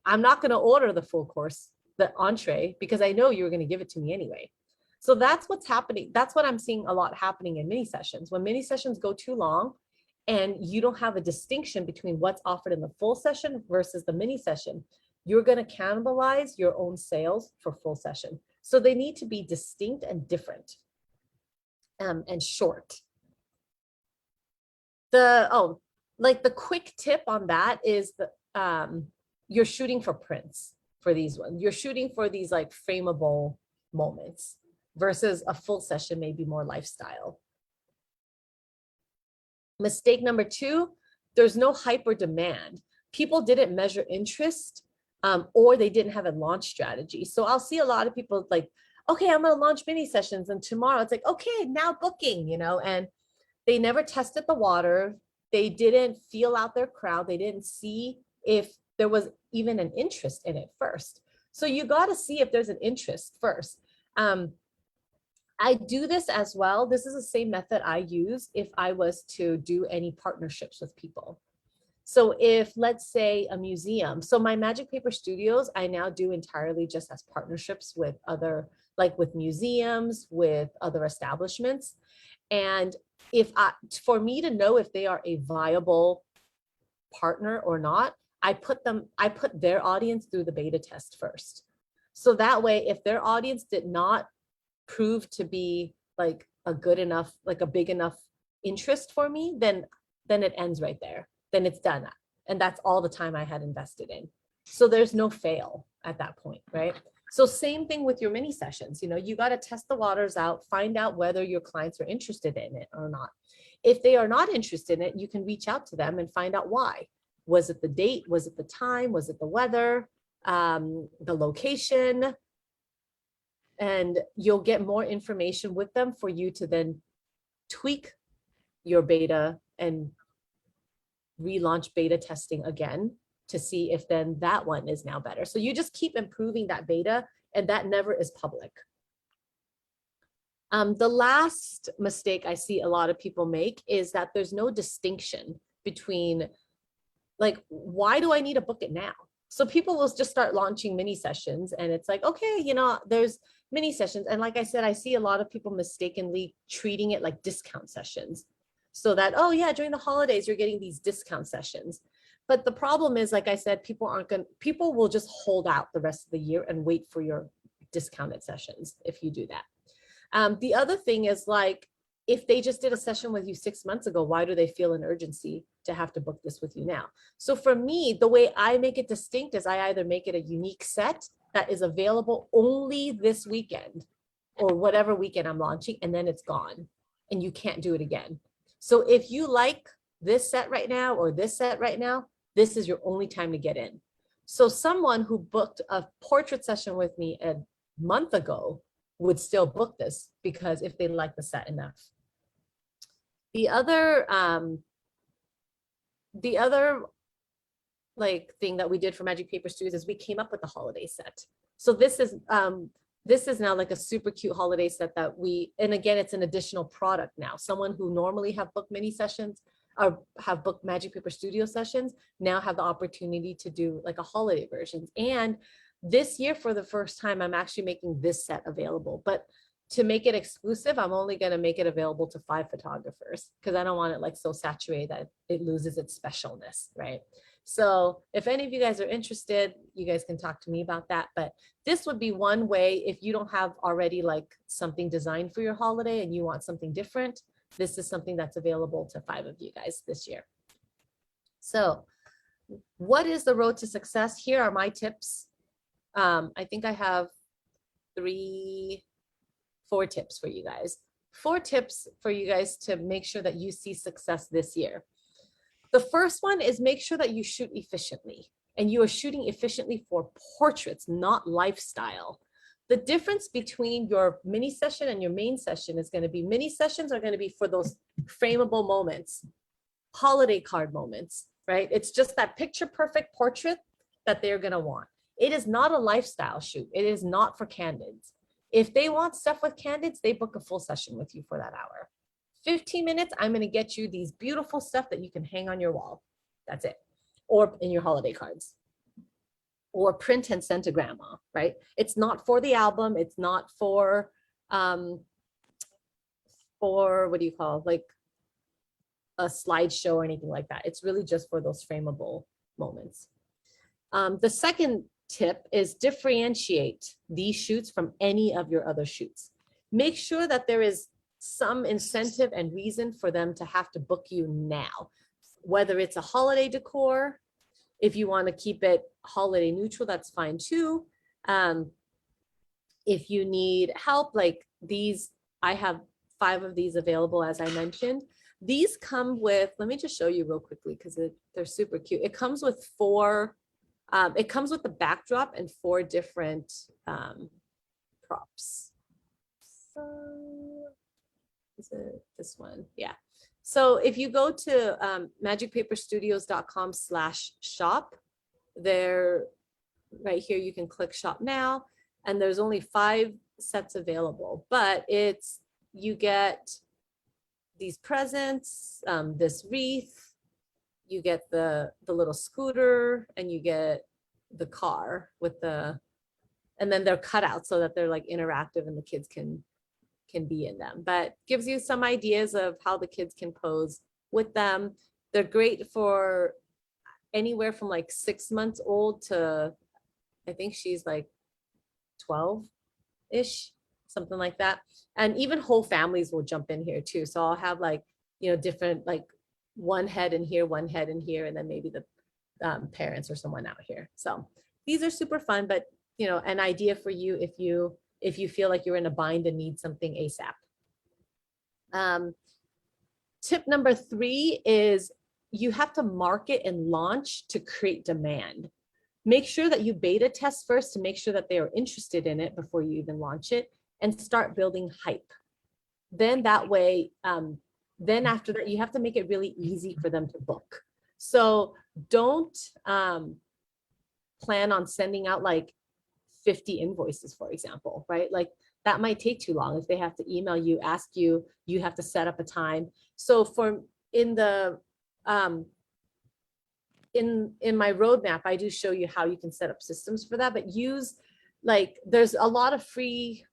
I'm not going to order the full course, the entree, because I know you're going to give it to me anyway. So that's what's happening. That's what I'm seeing a lot happening in mini sessions. When mini sessions go too long and you don't have a distinction between what's offered in the full session versus the mini session, you're going to cannibalize your own sales for full session. So they need to be distinct and different and short. The quick tip on that is that you're shooting for prints for these ones. You're shooting for these like frameable moments versus a full session, maybe more lifestyle. Mistake number 2, there's no hype or demand. People didn't measure interest or they didn't have a launch strategy. So I'll see a lot of people like, okay, I'm going to launch mini sessions. And tomorrow it's like, okay, now booking, and they never tested the water. They didn't feel out their crowd. They didn't see if there was even an interest in it first. So you got to see if there's an interest first. I do this as well. This is the same method I use if I was to do any partnerships with people. So if, let's say, a museum, so my Magic Paper Studios, I now do entirely just as partnerships with other, like with museums, with other establishments. And for me to know if they are a viable partner or not, I put their audience through the beta test first. So that way, if their audience did not prove to be like a good enough, like a big enough interest for me, then it ends right there. Then it's done. And that's all the time I had invested in. So there's no fail at that point, right? So same thing with your mini sessions. You got to test the waters out, find out whether your clients are interested in it or not. If they are not interested in it, you can reach out to them and find out why. Was it the date? Was it the time? Was it the weather? The location? And you'll get more information with them for you to then tweak your beta and relaunch beta testing again to see if then that one is now better. So you just keep improving that beta, and that never is public. The last mistake I see a lot of people make is that there's no distinction between, like, why do I need to book it now? So people will just start launching mini sessions, and it's like, okay, there's mini sessions. And like I said, I see a lot of people mistakenly treating it like discount sessions. So that, oh yeah, during the holidays, you're getting these discount sessions. But the problem is, like I said, people will just hold out the rest of the year and wait for your discounted sessions if you do that. The other thing is, like, if they just did a session with you 6 months ago, why do they feel an urgency to have to book this with you now? So for me, the way I make it distinct is I either make it a unique set that is available only this weekend or whatever weekend I'm launching, and then it's gone and you can't do it again. So if you like this set right now or this set right now, this is your only time to get in. So someone who booked a portrait session with me a month ago would still book this because if they like the set enough. The other like thing that we did for Magic Paper Studios is we came up with the holiday set. So this is now like a super cute holiday set that and again, it's an additional product now. Someone who normally have booked mini sessions or have booked Magic Paper Studio sessions now have the opportunity to do like a holiday version. And this year, for the first time, I'm actually making this set available. But to make it exclusive, I'm only going to make it available to 5 photographers because I don't want it like so saturated that it loses its specialness, right? So if any of you guys are interested, you guys can talk to me about that. But this would be one way if you don't have already like something designed for your holiday and you want something different. This is something that's available to 5 of you guys this year. So what is the road to success? Here are my tips. I think I have 4 tips for you guys. 4 tips for you guys to make sure that you see success this year. The first one is make sure that you shoot efficiently, and you are shooting efficiently for portraits, not lifestyle. The difference between your mini session and your main session is going to be mini sessions are going to be for those frameable moments, holiday card moments, right? It's just that picture perfect portrait that they're going to want. It is not a lifestyle shoot. It is not for candids. If they want stuff with candids, they book a full session with you for that hour. 15 minutes, I'm going to get you these beautiful stuff that you can hang on your wall. That's it. Or in your holiday cards. Or print and send to grandma, right? It's not for the album. It's not for what do you call, like a slideshow or anything like that. It's really just for those frameable moments. The second tip is differentiate these shoots from any of your other shoots. Make sure that there is some incentive and reason for them to have to book you now, whether it's a holiday decor. If you want to keep it holiday neutral, that's fine too. If you need help, like these, I have 5 of these available, as I mentioned. These come with, let me just show you real quickly because they're super cute. It comes with 4, it comes with the backdrop and 4 different props. So, is it this one? Yeah. So if you go to magicpaperstudios.com/shop, there, right here, you can click shop now, and there's only 5 sets available, but it's, you get these presents, this wreath, you get the little scooter, and you get the car with the, and then they're cut out so that they're like interactive and the kids can be in them, but gives you some ideas of how the kids can pose with them. They're great for anywhere from like 6 months old to, I think she's like 12-ish, something like that. And even whole families will jump in here too. So I'll have like, you know, different, like one head in here, one head in here, and then maybe the parents or someone out here. So these are super fun, but you know, an idea for you if you feel like you're in a bind and need something ASAP. Tip number 3 is you have to market and launch to create demand. Make sure that you beta test first to make sure that they are interested in it before you even launch it, and start building hype. Then that way, then after that, you have to make it really easy for them to book. So don't plan on sending out like 50 invoices, for example, right? Like that might take too long. If they have to email you, ask you, you have to set up a time. So for in the in my roadmap, I do show you how you can set up systems for that, but use, like, there's a lot of free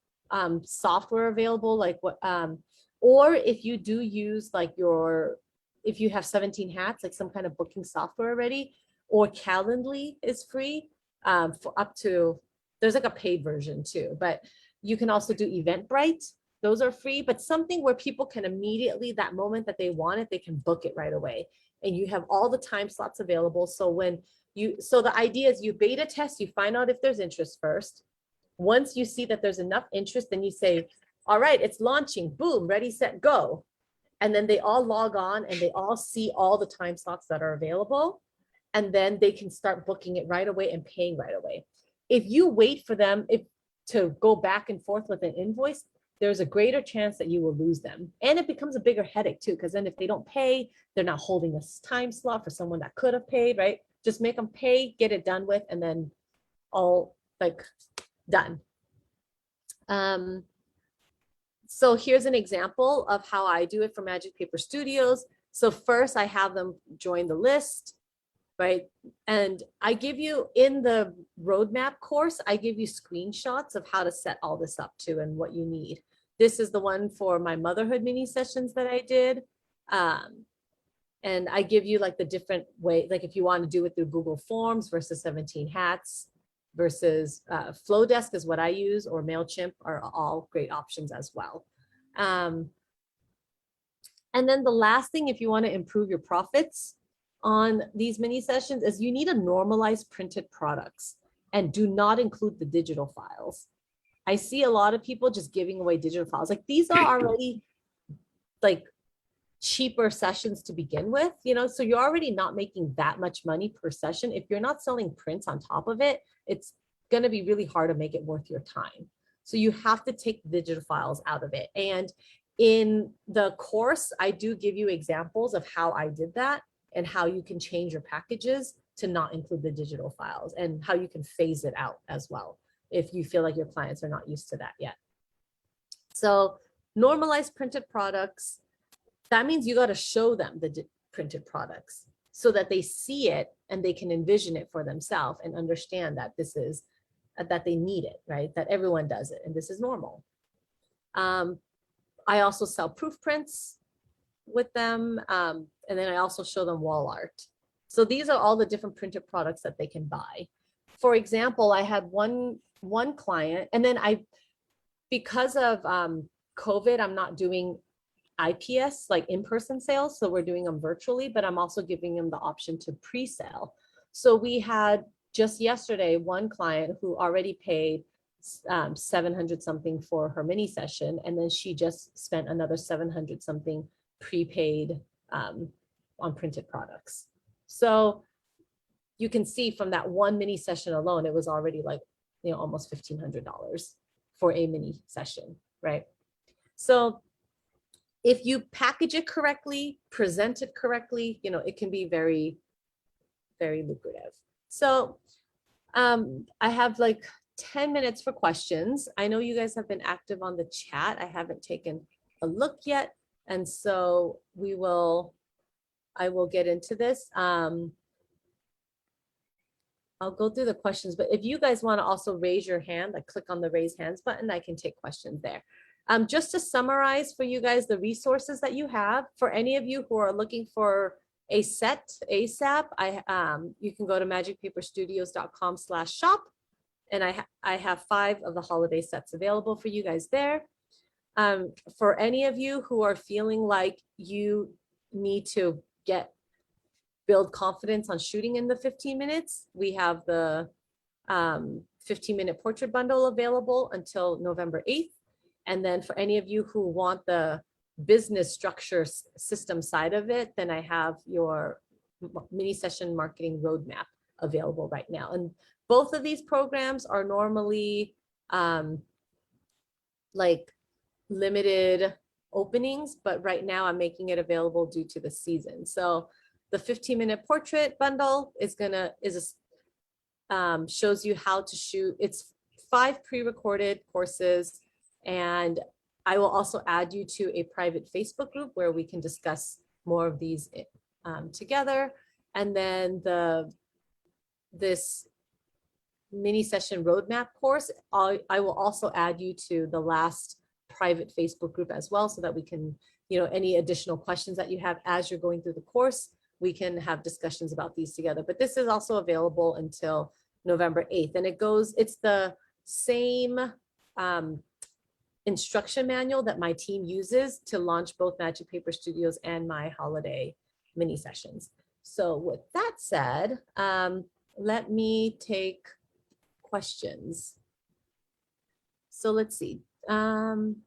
software available, like what or if you do use like if you have 17 hats, like some kind of booking software already, or Calendly is free for up to, there's like a paid version too, but you can also do Eventbrite. Those are free, but something where people can immediately, that moment that they want it, they can book it right away. And you have all the time slots available. So so the idea is you beta test, you find out if there's interest first. Once you see that there's enough interest, then you say, all right, it's launching, boom, ready, set, go. And then they all log on and they all see all the time slots that are available. And then they can start booking it right away and paying right away. If you wait for them to go back and forth with an invoice, there's a greater chance that you will lose them. And it becomes a bigger headache too, because then if they don't pay, they're not holding a time slot for someone that could have paid, right? Just make them pay, get it done with, and then all like done. So here's an example of how I do it for Magic Paper Studios. So first I have them join the list, right? And I give you, in the roadmap course, I give you screenshots of how to set all this up too and what you need. This is the one for my motherhood mini sessions that I did. And I give you like the different way, like if you want to do it through Google Forms versus 17 hats versus Flowdesk is what I use, or MailChimp are all great options as well. And then the last thing, if you want to improve your profits, on these mini sessions is you need to normalize printed products and do not include the digital files. I see a lot of people just giving away digital files. Like these are already like cheaper sessions to begin with, you know, so you're already not making that much money per session. If you're not selling prints on top of it, it's going to be really hard to make it worth your time. So you have to take the digital files out of it. And in the course, I do give you examples of how I did that and how you can change your packages to not include the digital files and how you can phase it out as well if you feel like your clients are not used to that yet. So normalize printed products. That means you got to show them the printed products so that they see it and they can envision it for themselves and understand that this is, that they need it, right? That everyone does it and this is normal. I also sell proof prints with them. And then I also show them wall art. So these are all the different printed products that they can buy. For example, I had one client, and then because of COVID, I'm not doing IPS, like in-person sales. So we're doing them virtually, but I'm also giving them the option to pre-sale. So we had just yesterday, one client who already paid 700 something for her mini session. And then she just spent another 700 something prepaid on printed products. So you can see from that one mini session alone, it was already like, you know, almost $1,500 for a mini session, right? So if you package it correctly, present it correctly, you know, it can be very, very lucrative. So I have like 10 minutes for questions. I know you guys have been active on the chat. I haven't taken a look yet. And so I will get into this. I'll go through the questions, but if you guys want to also raise your hand, like click on the raise hands button, I can take questions there. Just to summarize for you guys, the resources that you have, for any of you who are looking for a set ASAP, you can go to magicpaperstudios.com/shop. And I have 5 of the holiday sets available for you guys there. For any of you who are feeling like you need to build confidence on shooting in the 15 minutes, we have the 15-minute portrait bundle available until November 8th. And then for any of you who want the business structure system side of it, then I have your mini session marketing roadmap available right now. And both of these programs are normally like limited openings, but right now I'm making it available due to the season. So the 15-minute portrait bundle shows you how to shoot. It's 5 pre-recorded courses, and I will also add you to a private Facebook group where we can discuss more of these together. And then this mini session roadmap course, I will also add you to the last private Facebook group as well, so that we can, you know, any additional questions that you have as you're going through the course, we can have discussions about these together. But this is also available until November 8th. And it's the same instruction manual that my team uses to launch both Magic Paper Studios and my holiday mini sessions. So with that said, let me take questions. So let's see. I'm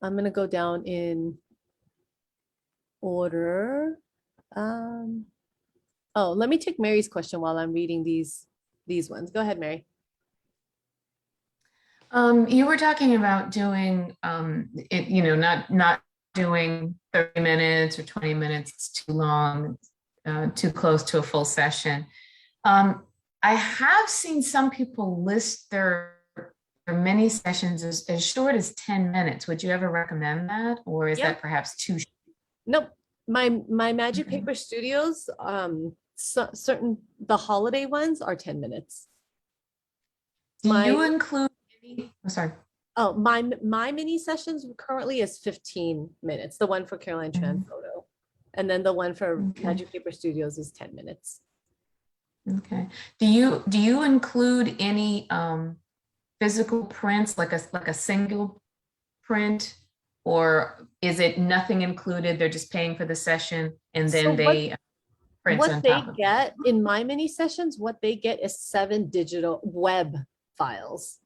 going to go down in order. Oh, let me take Mary's question while I'm reading these ones. Go ahead, Mary. You were talking about doing it, you know, not doing 30 minutes or 20 minutes. It's too long, too close to a full session. I have seen some people list their mini sessions as short as 10 minutes. Would you ever recommend that, or is that perhaps too short? Nope. My Magic Paper Studios, certain the holiday ones are 10 minutes. Do you include any? I'm sorry. Oh, my mini sessions currently is 15 minutes. The one for Caroline Tran photo, and then the one for Magic Paper Studios is 10 minutes. Okay. Do you include any physical prints, like a single print Or is it nothing included? They're just paying for the session and So then what- they print on What they top of it? get in my mini sessions, what they get is 7 digital web files.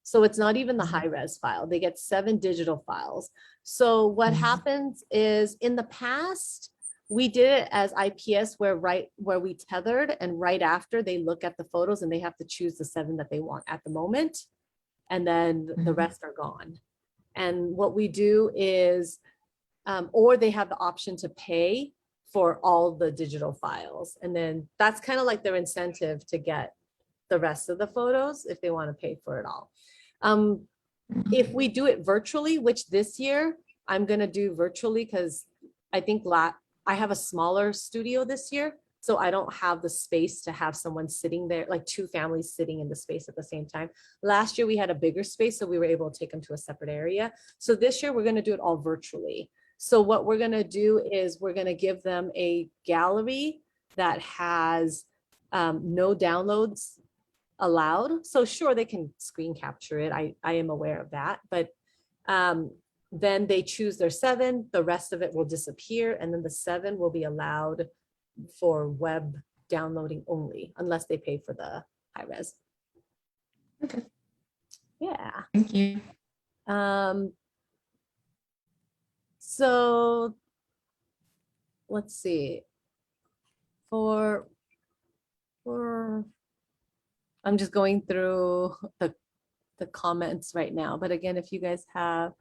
So it's not even the Mhm. high res file. They get 7 digital files. So what Mhm. happens is in the past, we did it as IPS where we tethered, and right after they look at the photos and they have to choose the 7 that they want at the moment. And then the Mhm. rest are gone. And what we do is, or they have the option to pay for all the digital files. And then that's kind of like their incentive to get the rest of the photos if they want to pay for it all. If we do it virtually, which this year I'm going to do virtually because I think I have a smaller studio this year. So I don't have the space to have someone sitting there, like 2 families sitting in the space at the same time. Last year we had a bigger space, so we were able to take them to a separate area. So this year we're going to do it all virtually. So what we're going to do is we're going to give them a gallery that has no downloads allowed. So sure, they can screen capture it. I am aware of that, but then they choose their 7, the rest of it will disappear, and then the 7 will be allowed for web downloading only, unless they pay for the high res. Okay. Yeah. Thank you. So let's see. For I'm just going through the comments right now, but again, if you guys have.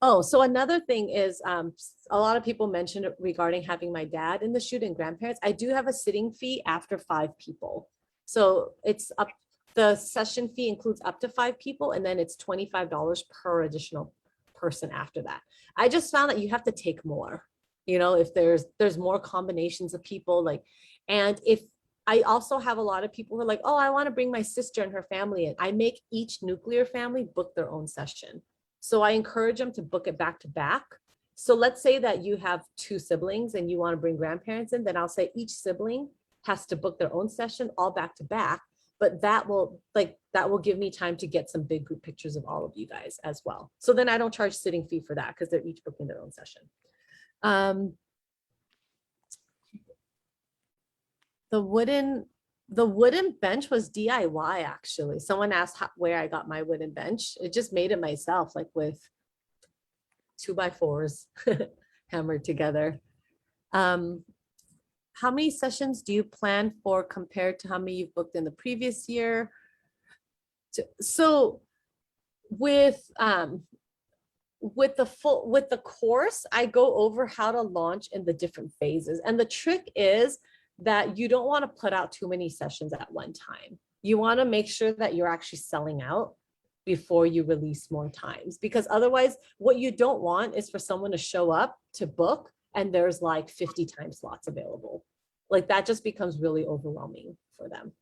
Oh, so another thing is, a lot of people mentioned regarding having my dad in the shoot and grandparents. I do have a sitting fee after 5 people. So it's up, the session fee includes up to 5 people, and then it's $25 per additional person after that. I just found that you have to take more, if there's more combinations of people, like, and if I also have a lot of people who are like, oh, I want to bring my sister and her family in. I make each nuclear family book their own session. So I encourage them to book it back to back. So let's say that you have 2 siblings and you want to bring grandparents in, then I'll say each sibling has to book their own session all back to back. But that will give me time to get some big group pictures of all of you guys as well. So then I don't charge sitting fee for that because they're each booking their own session. The wooden bench was DIY, actually. Someone asked where I got my wooden bench. It just made it myself, like with 2x4s hammered together. How many sessions do you plan for compared to how many you've booked in the previous year? So with the course, I go over how to launch in the different phases. And the trick is that you don't want to put out too many sessions at one time. You want to make sure that you're actually selling out before you release more times, because otherwise what you don't want is for someone to show up to book and there's like 50 time slots available. Like that just becomes really overwhelming for them.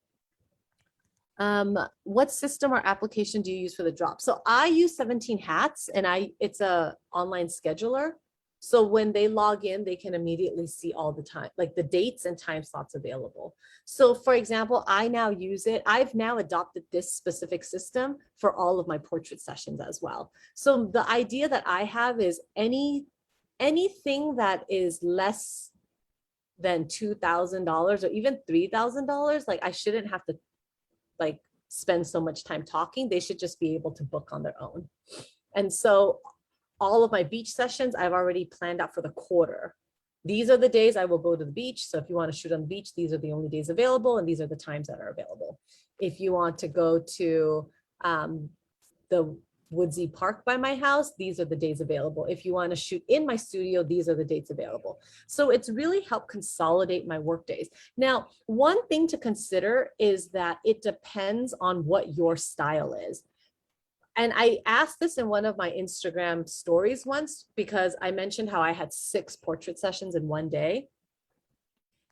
What system or application do you use for the drop? So I use 17 Hats, and it's a online scheduler. So when they log in, they can immediately see all the time, like the dates and time slots available. So for example, I now use it. I've now adopted this specific system for all of my portrait sessions as well. So the idea that I have is anything that is less than $2,000 or even $3,000, like I shouldn't have to like spend so much time talking. They should just be able to book on their own. And so all of my beach sessions, I've already planned out for the quarter. These are the days I will go to the beach. So if you want to shoot on the beach, these are the only days available, and these are the times that are available. If you want to go to the woodsy park by my house, these are the days available. If you want to shoot in my studio, these are the dates available. So it's really helped consolidate my work days. Now, one thing to consider is that it depends on what your style is. And I asked this in one of my Instagram stories once, because I mentioned how I had 6 portrait sessions in one day.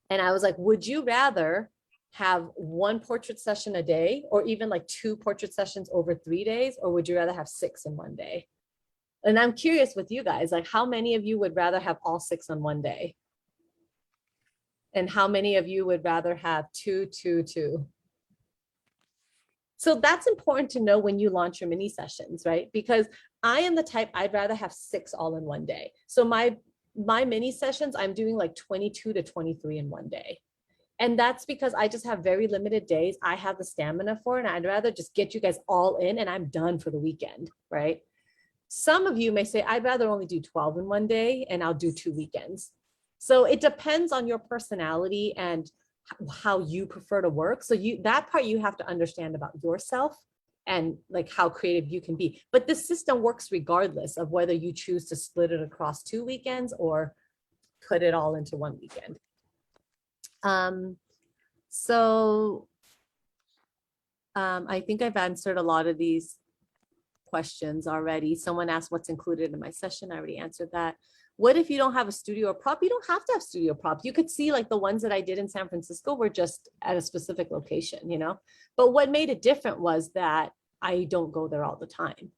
And I was like, would you rather have 1 portrait session a day, or even like 2 portrait sessions over 3 days? Or would you rather have 6 in one day? And I'm curious with you guys, like how many of you would rather have all 6 on one day? And how many of you would rather have 2, 2, 2? So that's important to know when you launch your mini sessions, right? Because I am the type, I'd rather have 6 all in one day. So my mini sessions, I'm doing like 22 to 23 in one day. And that's because I just have very limited days. I have the stamina for it. And I'd rather just get you guys all in and I'm done for the weekend, right? Some of you may say, I'd rather only do 12 in one day and I'll do 2 weekends. So it depends on your personality and how you prefer to work. So that part you have to understand about yourself and like how creative you can be. But the system works regardless of whether you choose to split it across 2 weekends or put it all into one weekend. I think I've answered a lot of these questions already. Someone asked what's included in my session. I already answered that. What if you don't have a studio or prop? You don't have to have studio prop. You could see like the ones that I did in San Francisco were just at a specific location, you know? But what made it different was that I don't go there all the time.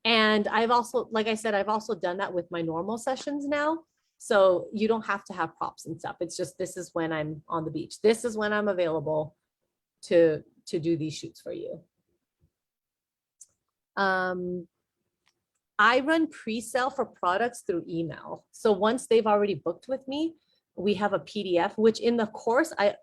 And I've also, like I said, I've also done that with my normal sessions now. So you don't have to have props and stuff. It's just, this is when I'm on the beach. This is when I'm available to do these shoots for you. I run pre-sale for products through email. So once they've already booked with me, we have a PDF, which in the course I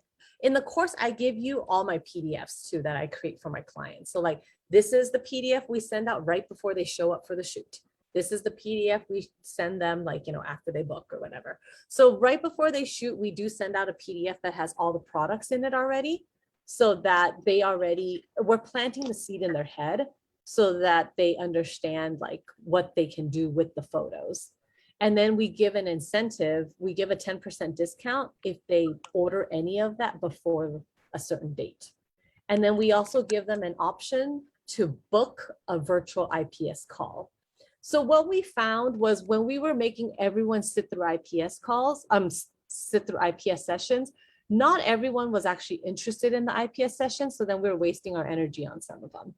give you all my PDFs too that I create for my clients. So like, this is the PDF we send out right before they show up for the shoot. This is the PDF we send them like, you know, after they book or whatever. So right before they shoot, we do send out a PDF that has all the products in it already, so that we're planting the seed in their head so that they understand like what they can do with the photos. And then we give an incentive, we give a 10% discount if they order any of that before a certain date. And then we also give them an option to book a virtual IPS call. So what we found was when we were making everyone sit through IPS calls, sit through IPS sessions, not everyone was actually interested in the IPS session. So then we were wasting our energy on some of them,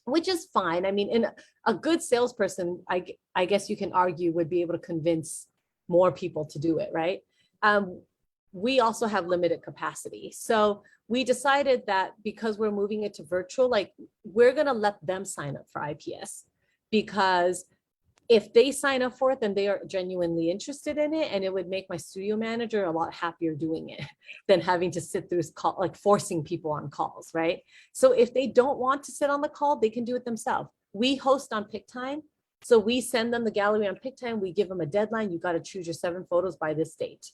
which is fine. I mean, in a good salesperson, I guess you can argue would be able to convince more people to do it, right? We also have limited capacity. So we decided that because we're moving it to virtual, like we're gonna let them sign up for IPS, because if they sign up for it, then they are genuinely interested in it. And it would make my studio manager a lot happier doing it than having to sit through call, like forcing people on calls, right? So if they don't want to sit on the call, they can do it themselves. We host on pick time. So we send them the gallery on pick time. We give them a deadline. You got to choose your 7 photos by this date.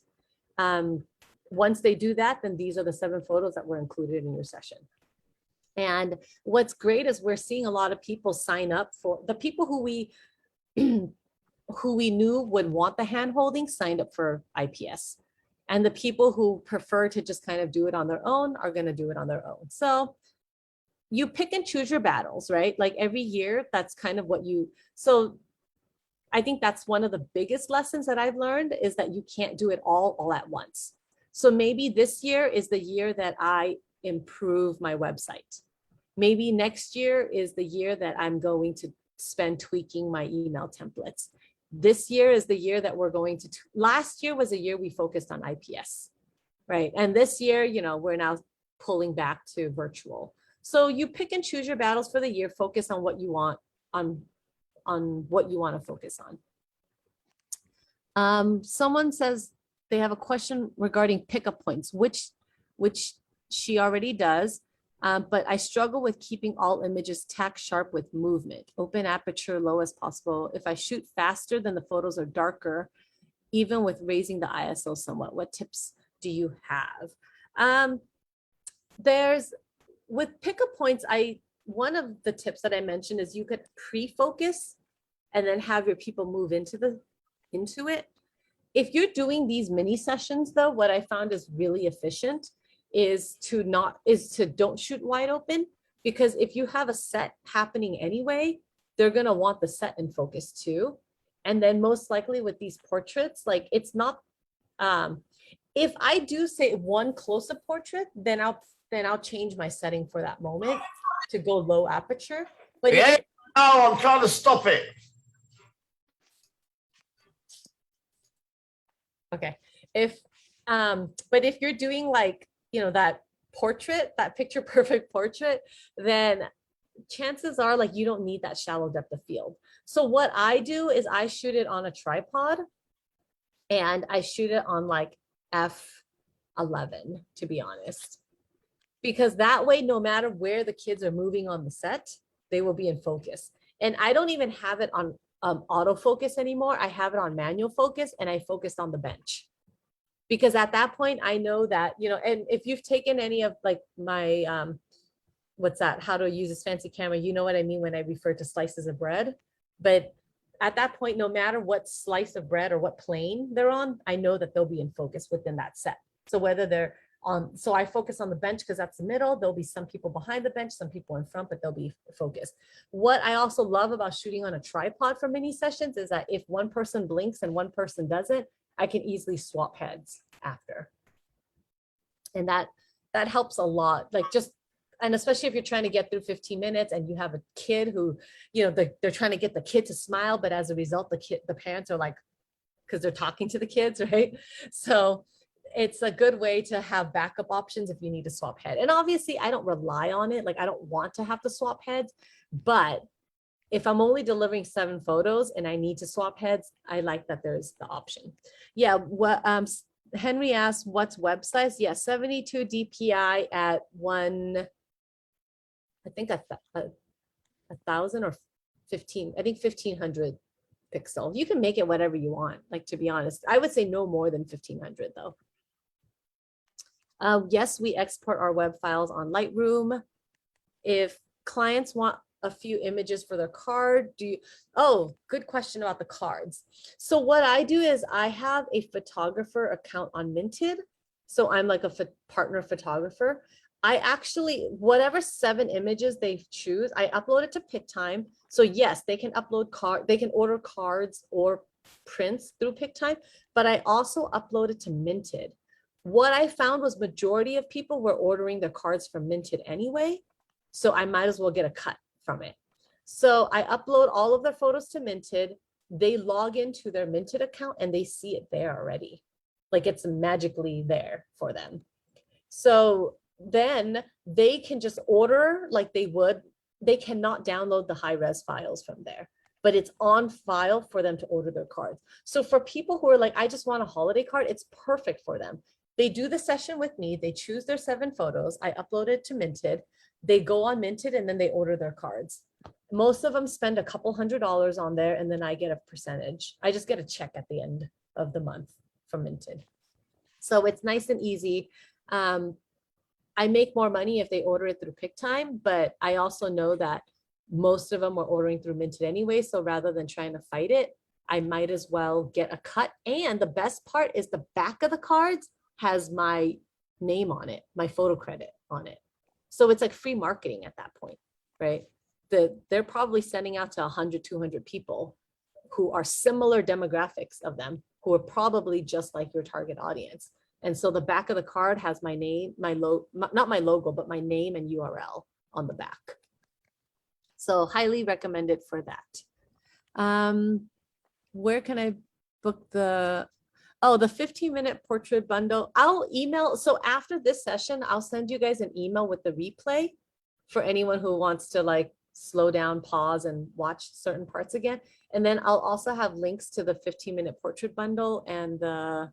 Once they do that, then these are the 7 photos that were included in your session. And what's great is we're seeing a lot of people sign up for the people who we knew would want the hand holding signed up for IPS. And the people who prefer to just kind of do it on their own are going to do it on their own. So you pick and choose your battles, right? Like every year, that's kind of what so I think that's one of the biggest lessons that I've learned is that you can't do it all at once. So maybe this year is the year that I improve my website. Maybe next year is the year that I'm going to spend tweaking my email templates. This year is the year that we're going to, last year was a year we focused on IPS, right? And this year, you know, we're now pulling back to virtual. So you pick and choose your battles for the year, focus on what you want, on what you want to focus on. Someone says they have a question regarding pickup points, which she already does. But I struggle with keeping all images tack sharp with movement, open aperture, low as possible. If I shoot faster, then the photos are darker, even with raising the ISO somewhat. What tips do you have? With pickup points, one of the tips that I mentioned is you could pre-focus and then have your people move into it. If you're doing these mini sessions though, what I found is really efficient is to don't shoot wide open, because if you have a set happening anyway, they're going to want the set in focus too. And then most likely with these portraits, like it's not, if I do say one close-up portrait, then I'll change my setting for that moment to go low aperture. But Yeah, oh, I'm trying to stop it. okay, but if you're doing like, you know, that portrait, that picture perfect portrait, then chances are like you don't need that shallow depth of field. So what I do is I shoot it on a tripod and I shoot it on like f11, to be honest, because that way, no matter where the kids are moving on the set, they will be in focus. And I don't even have it on autofocus anymore. I have it on manual focus, and I focused on the bench. Because at that point, I know that, you know, and if you've taken any of like my, what's that, how to use this fancy camera, you know what I mean when I refer to slices of bread. But at that point, no matter what slice of bread or what plane they're on, I know that they'll be in focus within that set. So whether they're on, so I focus on the bench because that's the middle. There'll be some people behind the bench, some people in front, but they'll be focused. What I also love about shooting on a tripod for mini sessions is that if one person blinks and one person doesn't, I can easily swap heads after. And that helps a lot. Like just, and especially if you're trying to get through 15 minutes and you have a kid who, you know, they're trying to get the kid to smile, but as a result, the parents are like, because they're talking to the kids, right? So it's a good way to have backup options if you need to swap head. And obviously I don't rely on it. Like I don't want to have to swap heads, but if I'm only delivering 7 photos and I need to swap heads, I like that there's the option. Yeah, what Henry asked, what's web size? Yeah, 72 DPI at one, I think a 1,000 or 15, I think 1,500 pixel. You can make it whatever you want. Like, to be honest, I would say no more than 1,500 though. Yes, we export our web files on Lightroom. If clients want a few images for their card, oh, good question about the cards. So what I do is I have a photographer account on Minted. So I'm like a partner photographer. I actually, whatever 7 images they choose, I upload it to PicTime. So yes, they can upload they can order cards or prints through PicTime, but I also upload it to Minted. What I found was majority of people were ordering their cards from Minted anyway. So I might as well get a cut from it. So I upload all of their photos to Minted. They log into their Minted account and they see it there already. Like it's magically there for them. So then they can just order like they would. They cannot download the high res files from there, but it's on file for them to order their cards. So for people who are like, I just want a holiday card, it's perfect for them. They do the session with me. They choose their 7 photos. I upload it to Minted. They go on Minted and then they order their cards. Most of them spend a couple $100s on there and then I get a percentage. I just get a check at the end of the month from Minted. So it's nice and easy. I make more money if they order it through PicTime, but I also know that most of them are ordering through Minted anyway. So rather than trying to fight it, I might as well get a cut. And the best part is the back of the cards has my name on it, my photo credit on it. So it's like free marketing at that point, right? They're probably sending out to 100, 200 people who are similar demographics of them, who are probably just like your target audience. And so the back of the card has my name, not my logo, but my name and URL on the back. So highly recommended for that. Where can I book the 15-minute portrait bundle? I'll email. So after this session, I'll send you guys an email with the replay for anyone who wants to like slow down, pause, and watch certain parts again. And then I'll also have links to the 15-minute portrait bundle and the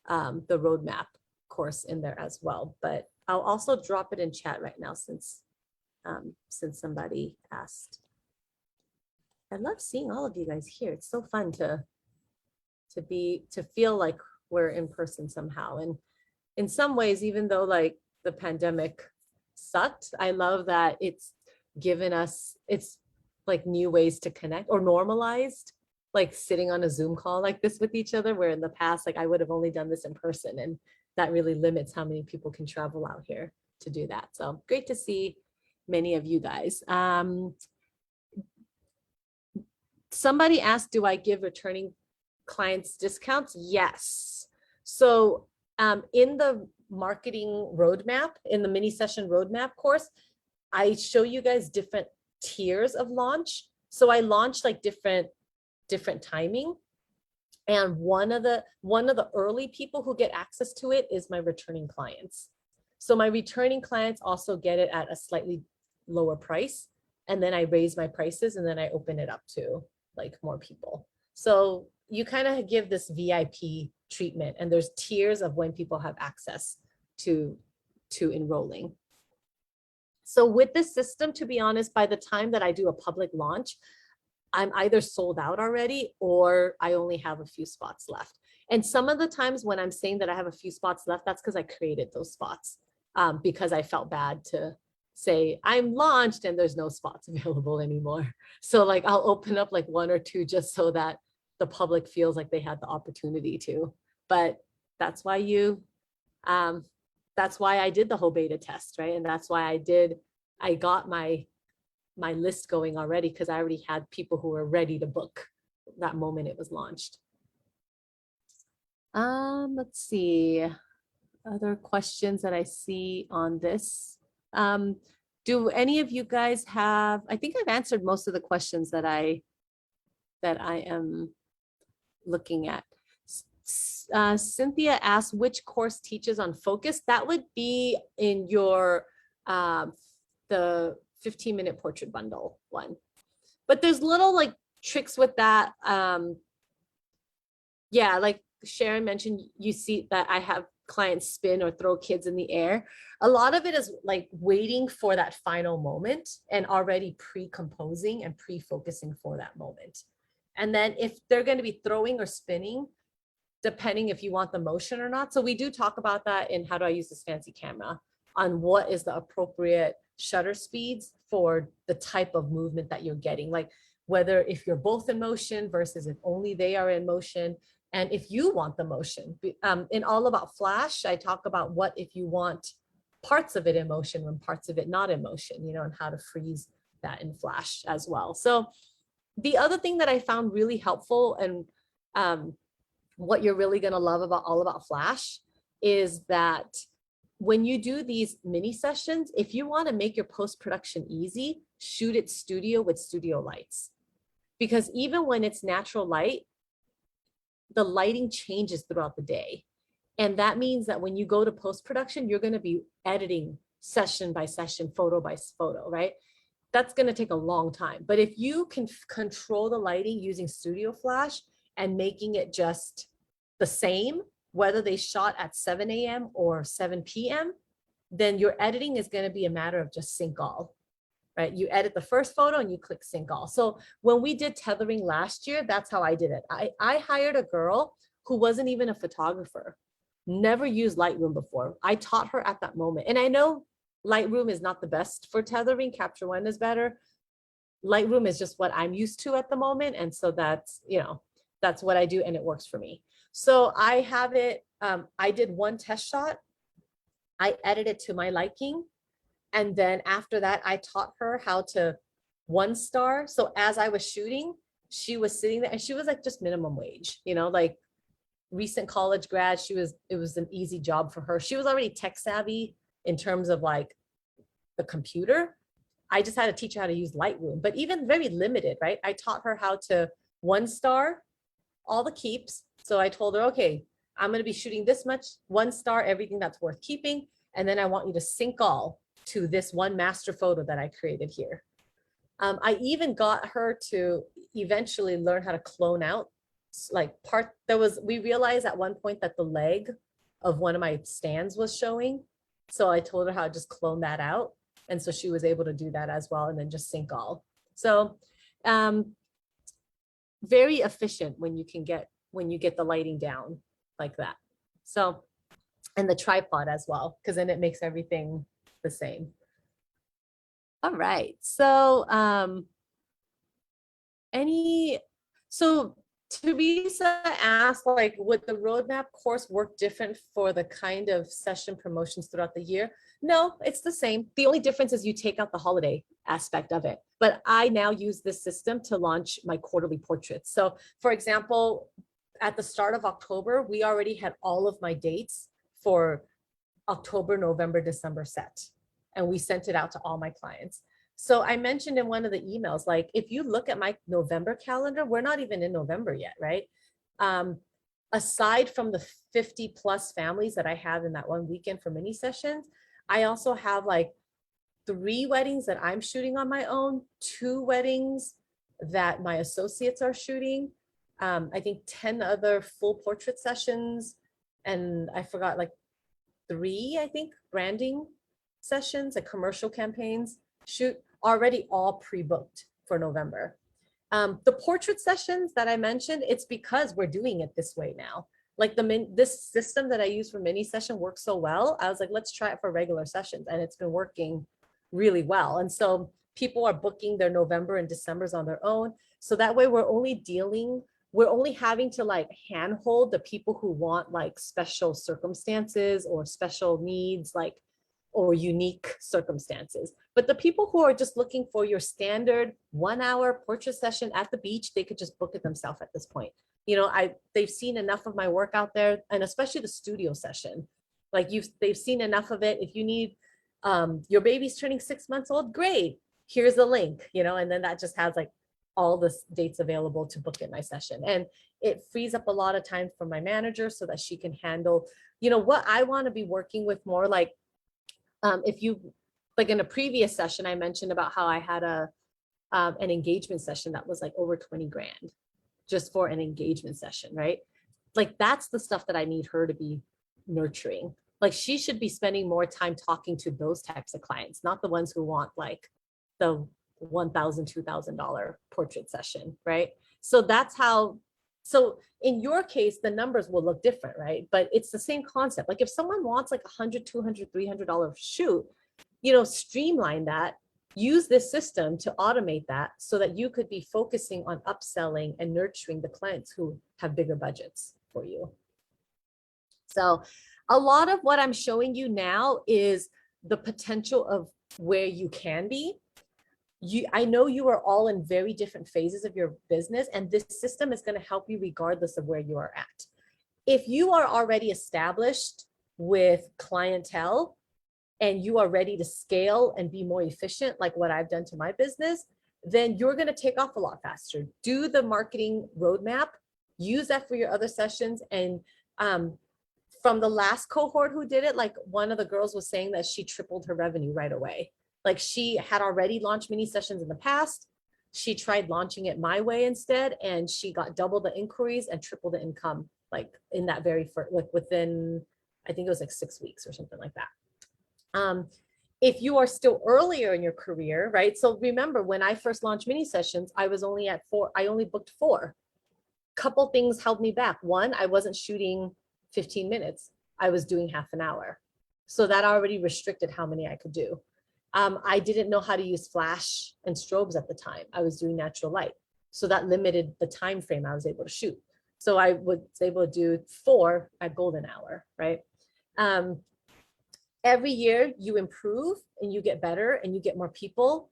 roadmap course in there as well. But I'll also drop it in chat right now since somebody asked. I love seeing all of you guys here. It's so fun to feel like we're in person somehow. And in some ways, even though like the pandemic sucked, I love that it's given us, it's like new ways to connect, or normalized, like sitting on a Zoom call like this with each other, where in the past, like I would have only done this in person, and that really limits how many people can travel out here to do that. So great to see many of you guys. Somebody asked, do I give returning clients discounts? Yes. So in the marketing roadmap, in the mini session roadmap course, I show you guys different tiers of launch. So I launched like different timing. And one of the early people who get access to it is my returning clients. So my returning clients also get it at a slightly lower price. And then I raise my prices and then I open it up to like more people. So you kind of give this VIP treatment, and there's tiers of when people have access to enrolling. So with this system, to be honest, by the time that I do a public launch, I'm either sold out already or I only have a few spots left. And some of the times when I'm saying that I have a few spots left, that's because I created those spots, because I felt bad to say I'm launched and there's no spots available anymore. So like I'll open up like one or two just so that the public feels like they had the opportunity to. But that's why that's why I did the whole beta test, right? And that's why I got my list going already, because I already had people who were ready to book that moment it was launched. Let's see, other questions that I see on this. Do any of you guys have, I think I've answered most of the questions that I am looking at. Cynthia asked which course teaches on focus. That would be in your the 15-minute portrait bundle one. But there's little like tricks with that. Yeah, like Sharon mentioned, you see that I have clients spin or throw kids in the air. A lot of it is like waiting for that final moment and already pre-composing and pre-focusing for that moment. And then if they're going to be throwing or spinning, depending if you want the motion or not. So we do talk about that in How Do I Use This Fancy Camera, on what is the appropriate shutter speeds for the type of movement that you're getting. Like whether if you're both in motion versus if only they are in motion. And if you want the motion. In All About Flash, I talk about what if you want parts of it in motion when parts of it not in motion, you know, and how to freeze that in Flash as well. So the other thing that I found really helpful, and what you're really going to love about All About Flash, is that when you do these mini sessions, if you want to make your post-production easy, shoot it studio with studio lights. Because even when it's natural light, the lighting changes throughout the day. And that means that when you go to post-production, you're going to be editing session by session, photo by photo, right? That's going to take a long time. But if you can control the lighting using Studio Flash and making it just the same, whether they shot at 7 a.m. or 7 p.m., then your editing is going to be a matter of just sync all. Right? You edit the first photo and you click sync all. So when we did tethering last year, that's how I did it. I hired a girl who wasn't even a photographer, never used Lightroom before. I taught her at that moment. And I know Lightroom is not the best for tethering. Capture One is better. Lightroom is just what I'm used to at the moment. And so that's, you know, that's what I do and it works for me. So I have it, I did one test shot. I edited to my liking. And then after that, I taught her how to 1-star. So as I was shooting, she was sitting there and she was like just minimum wage, you know, like recent college grad. It was an easy job for her. She was already tech savvy in terms of like the computer. I just had to teach her how to use Lightroom, but even very limited, right? I taught her how to 1-star all the keeps. So I told her, okay, I'm going to be shooting this much, 1-star, everything that's worth keeping. And then I want you to sync all to this one master photo that I created here. I even got her to eventually learn how to clone out like we realized at one point that the leg of one of my stands was showing. So I told her how to just clone that out. And so she was able to do that as well. And then just sync all. So very efficient when you get the lighting down like that. So, and the tripod as well, because then it makes everything the same. All right. So Teresa asked, like, would the roadmap course work different for the kind of session promotions throughout the year? No, it's the same. The only difference is you take out the holiday aspect of it. But I now use this system to launch my quarterly portraits. So for example, at the start of October, we already had all of my dates for October, November, December set. And we sent it out to all my clients. So I mentioned in one of the emails, like if you look at my November calendar, we're not even in November yet, right? Aside from the 50+ families that I have in that one weekend for mini sessions, I also have like 3 weddings that I'm shooting on my own, 2 weddings that my associates are shooting. I think 10 other full portrait sessions, and I forgot like 3, I think, branding sessions, like commercial campaigns shoot already all pre-booked for November. The portrait sessions that I mentioned, it's because we're doing it this way now. Like this system that I use for mini session works so well. I was like, let's try it for regular sessions, and it's been working really well. And so people are booking their November and December's on their own. So that way we're only having to like handhold the people who want like special circumstances or special needs, like, or unique circumstances. But the people who are just looking for your standard 1-hour portrait session at the beach, they could just book it themselves at this point. You know, they've seen enough of my work out there, and especially the studio session. Like they've seen enough of it. If you need, your baby's turning 6 months old, great. Here's the link, you know, and then that just has like all the dates available to book in my session. And it frees up a lot of time for my manager so that she can handle, you know, what I want to be working with more. Like, if you, like in a previous session, I mentioned about how I had an engagement session that was like over 20 grand just for an engagement session, right? Like that's the stuff that I need her to be nurturing. Like she should be spending more time talking to those types of clients, not the ones who want like the $1,000, $2,000 portrait session, right? So that's how, so in your case, the numbers will look different, right? But it's the same concept. Like if someone wants like $100, $200, $300 shoot, you know, streamline that, use this system to automate that so that you could be focusing on upselling and nurturing the clients who have bigger budgets for you. So a lot of what I'm showing you now is the potential of where you can be. I know you are all in very different phases of your business, and this system is going to help you regardless of where you are at. If you are already established with clientele and you are ready to scale and be more efficient, like what I've done to my business, then you're going to take off a lot faster. Do the marketing roadmap, use that for your other sessions. And from the last cohort who did it, like one of the girls was saying that she tripled her revenue right away. Like she had already launched mini sessions in the past. She tried launching it my way instead, and she got double the inquiries and triple the income, like in that very first, like within, I think it was like 6 weeks or something like that. If you are still earlier in your career, right? So remember when I first launched mini sessions, I was only at 4, I only booked 4. Couple things held me back. One, I wasn't shooting 15 minutes. I was doing half an hour. So that already restricted how many I could do. I didn't know how to use flash and strobes at the time. I was doing natural light. So that limited the time frame I was able to shoot. So I was able to do 4 at golden hour, right? Every year you improve and you get better and you get more people.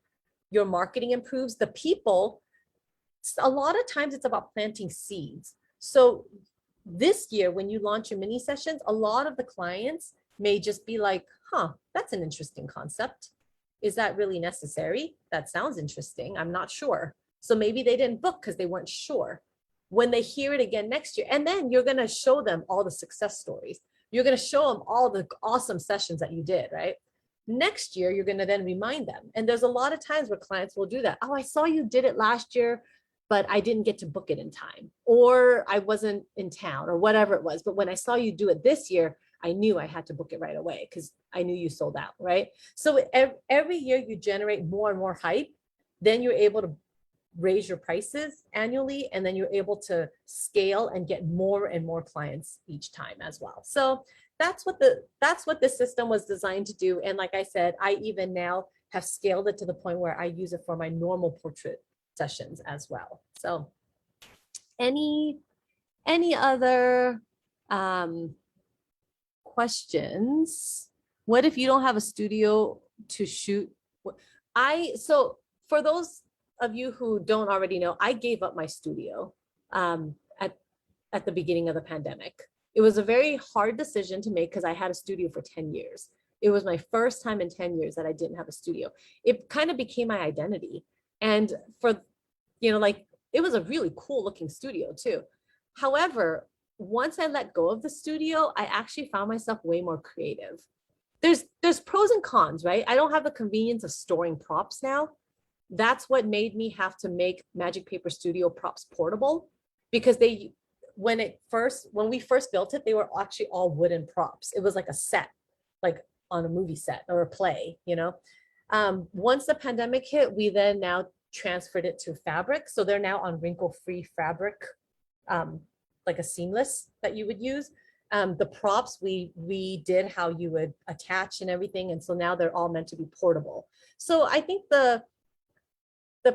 Your marketing improves. The people, a lot of times it's about planting seeds. So this year, when you launch your mini sessions, a lot of the clients may just be like, huh, that's an interesting concept. Is that really necessary? That sounds interesting. I'm not sure. So maybe they didn't book because they weren't sure. When they hear it again next year, and then you're going to show them all the success stories. You're going to show them all the awesome sessions that you did, right? Next year, you're going to then remind them. And there's a lot of times where clients will do that. Oh, I saw you did it last year, but I didn't get to book it in time, or I wasn't in town, or whatever it was. But when I saw you do it this year, I knew I had to book it right away because I knew you sold out, right? So every year you generate more and more hype, then you're able to raise your prices annually, and then you're able to scale and get more and more clients each time as well. So that's what this system was designed to do. And like I said, I even now have scaled it to the point where I use it for my normal portrait sessions as well. So any other questions? What if you don't have a studio to shoot? So for those of you who don't already know, I gave up my studio at the beginning of the pandemic. It was a very hard decision to make because I had a studio for 10 years. It was my first time in 10 years that I didn't have a studio. It kind of became my identity. And for, you know, like it was a really cool looking studio too. However, once I let go of the studio, I actually found myself way more creative. there's pros and cons, right? I don't have the convenience of storing props now. That's what made me have to make Magic Paper Studio props portable, because when we first built it, they were actually all wooden props. It was like a set, like on a movie set or a play, you know. Once the pandemic hit, we then now transferred it to fabric. So they're now on wrinkle-free fabric, like a seamless that you would use. The props, we did how you would attach and everything. And so now they're all meant to be portable. So I think the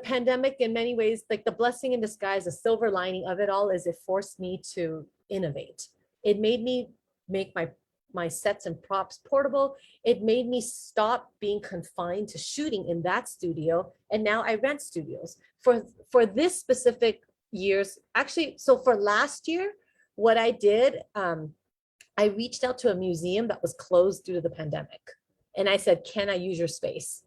pandemic in many ways, like the blessing in disguise, the silver lining of it all is it forced me to innovate. It made me make my sets and props portable. It made me stop being confined to shooting in that studio. And now I rent studios for this specific years. Actually, so for last year, what I did, I reached out to a museum that was closed due to the pandemic. And I said, can I use your space?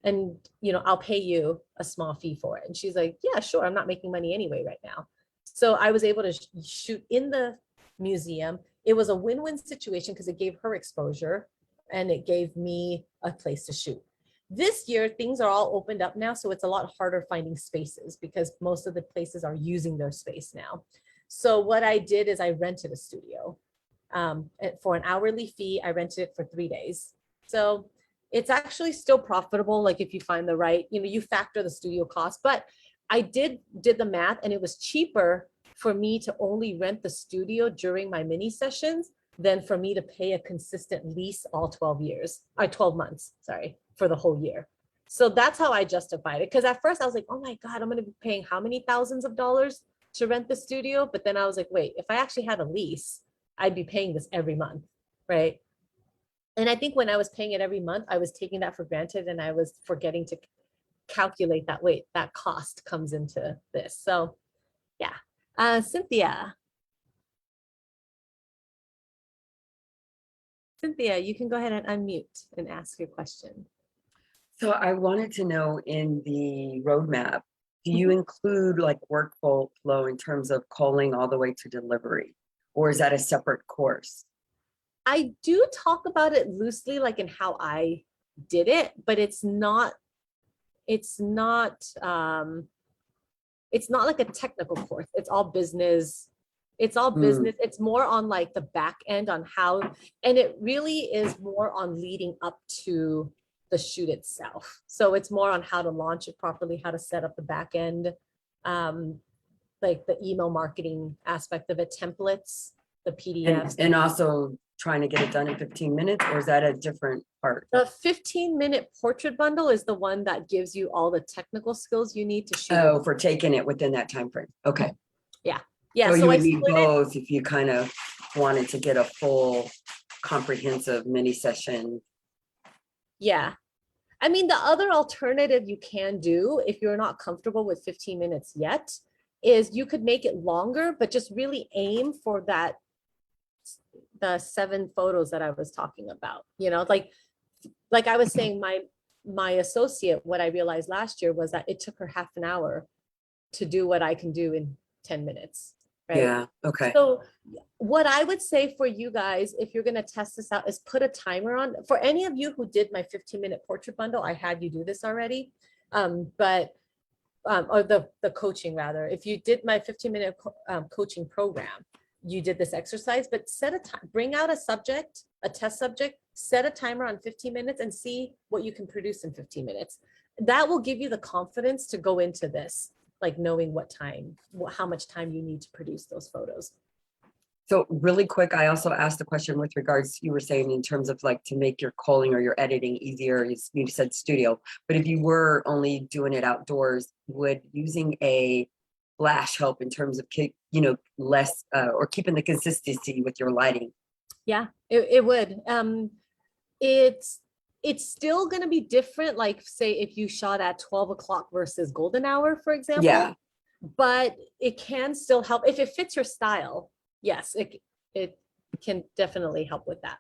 And, you know, I'll pay you a small fee for it. And she's like, yeah, sure. I'm not making money anyway right now. So I was able to shoot in the museum. It was a win-win situation because it gave her exposure and it gave me a place to shoot. This year, things are all opened up now. So it's a lot harder finding spaces because most of the places are using their space now. So what I did is I rented a studio for an hourly fee. I rented it for 3 days. So it's actually still profitable. Like if you find the right, you know, you factor the studio cost, but I did the math and it was cheaper for me to only rent the studio during my mini sessions than for me to pay a consistent lease all 12 months, sorry, for the whole year. So that's how I justified it. Because at first I was like, oh my God, I'm going to be paying how many thousands of dollars to rent the studio? But then I was like, wait, if I actually had a lease, I'd be paying this every month, right? And I think when I was paying it every month, I was taking that for granted and I was forgetting to calculate that, wait, that cost comes into this. So yeah. Cynthia. Cynthia, you can go ahead and unmute and ask your question. So I wanted to know in the roadmap, do you include like workflow in terms of calling all the way to delivery? Or is that a separate course? I do talk about it loosely, like in how I did it, but it's not like a technical course. It's all business. It's all business. It's more on like the back end on how, and it really is more on leading up to the shoot itself. So it's more on how to launch it properly, how to set up the back end, like the email marketing aspect of it, templates, the PDFs. And also trying to get it done in 15 minutes, or is that a different part? The 15-minute portrait bundle is the one that gives you all the technical skills you need to shoot. Oh, for taking it within that time frame. Okay. Yeah. So you I would need split it. both if you kind of wanted to get a full comprehensive mini session. Yeah. I mean, the other alternative you can do if you're not comfortable with 15 minutes yet is you could make it longer, but just really aim for the 7 photos that I was talking about, you know, like I was saying, my associate, what I realized last year was that it took her half an hour to do what I can do in 10 minutes. Right? Yeah. Okay. So what I would say for you guys, if you're going to test this out, is put a timer on. For any of you who did my 15-minute portrait bundle, I had you do this already. Or the coaching rather. If you did my 15-minute coaching program, you did this exercise, but set a time, bring out a subject, a test subject, set a timer on 15 minutes and see what you can produce in 15 minutes. That will give you the confidence to go into this, like knowing how much time you need to produce those photos. So really quick, I also asked a question with regards, you were saying in terms of like to make your calling or your editing easier, you said studio, but if you were only doing it outdoors, would using a flash help in terms of, you know, less or keeping the consistency with your lighting? Yeah, it would. It's still going to be different. Like say if you shot at 12 o'clock versus golden hour, for example, Yeah. But it can still help if it fits your style. Yes, it can definitely help with that.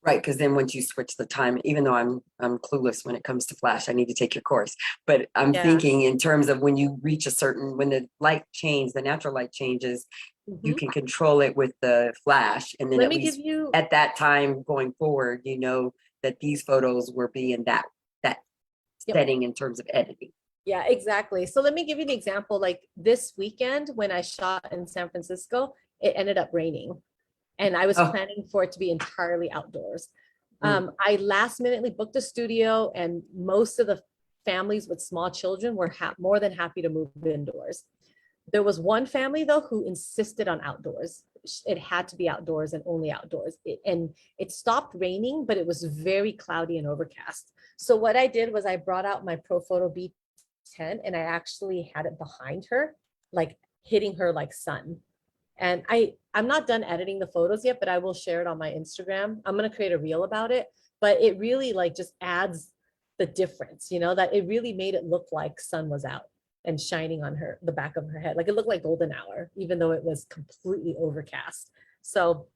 Right, because then once you switch the time, even though I'm clueless when it comes to flash, I need to take your course. But I'm thinking in terms of when you reach when the light changes, the natural light changes, you can control it with the flash, and then Let me give you at that time going forward, you know, that these photos were being that Yep. setting in terms of editing. Yeah, exactly. So let me give you an example. Like this weekend when I shot in San Francisco, it ended up raining. And I was Oh. planning for it to be entirely outdoors. Mm. I last minutely booked a studio, and most of the families with small children were more than happy to move indoors. There was one family though who insisted on outdoors. It had to be outdoors and only outdoors. And it stopped raining, but it was very cloudy and overcast. So what I did was I brought out my Profoto B10 and I actually had it behind her, like hitting her like sun. And I'm not done editing the photos yet, but I will share it on my Instagram. I'm going to create a reel about it, but it really like just adds the difference, you know, that it really made it look like sun was out and shining on her, the back of her head. Like it looked like golden hour, even though it was completely overcast. So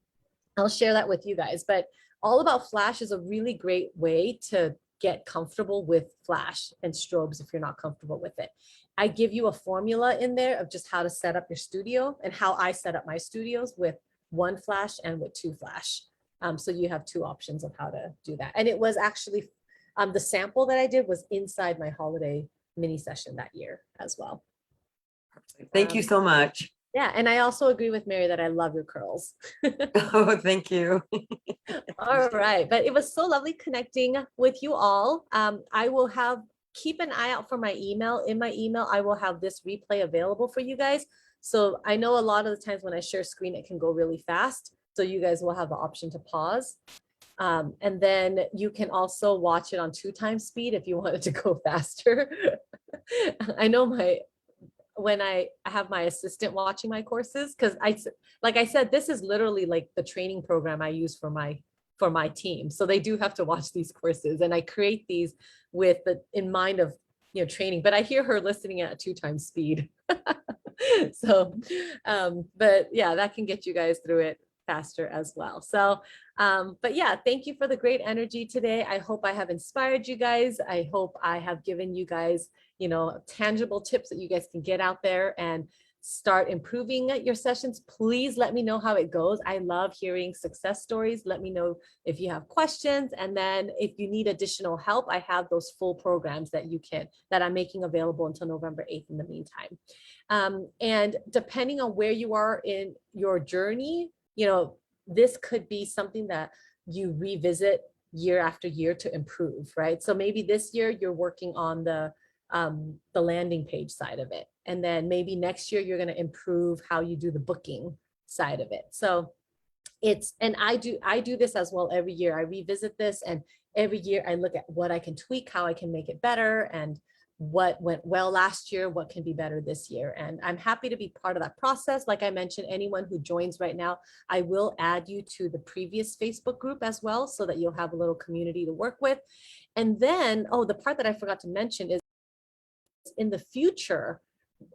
I'll share that with you guys. But All About Flash is a really great way to get comfortable with flash and strobes if you're not comfortable with it. I give you a formula in there of just how to set up your studio and how I set up my studios with one flash and with two flash. So you have two options of how to do that. And it was actually, the sample that I did was inside my holiday mini session that year as well. Thank you so much. Yeah, and I also agree with Mary that I love your curls. Oh, thank you. All right, but it was so lovely connecting with you all. I will keep an eye out for my email. In my email, I will have this replay available for you guys. So I know a lot of the times when I share screen, it can go really fast. So you guys will have the option to pause. And then you can also watch it on 2x speed if you wanted to go faster. I know when I have my assistant watching my courses, because like I said, this is literally like the training program I use for my team. So they do have to watch these courses, and I create these with in mind of, you know, training, but I hear her listening at 2x speed. So, but yeah, that can get you guys through it faster as well. So, but yeah, thank you for the great energy today. I hope I have inspired you guys. I hope I have given you guys, you know, tangible tips that you guys can get out there and start improving your sessions. Please let me know how it goes. I love hearing success stories. Let me know if you have questions. And then if you need additional help, I have those full programs that I'm making available until November 8th in the meantime. And depending on where you are in your journey, you know, this could be something that you revisit year after year to improve, right? So maybe this year you're working on the landing page side of it. And then maybe next year you're going to improve how you do the booking side of it. So and I do this as well every year. I revisit this, and every year I look at what I can tweak, how I can make it better, and what went well last year, what can be better this year. And I'm happy to be part of that process. Like I mentioned, anyone who joins right now, I will add you to the previous Facebook group as well, so that you'll have a little community to work with. And then, the part that I forgot to mention is in the future,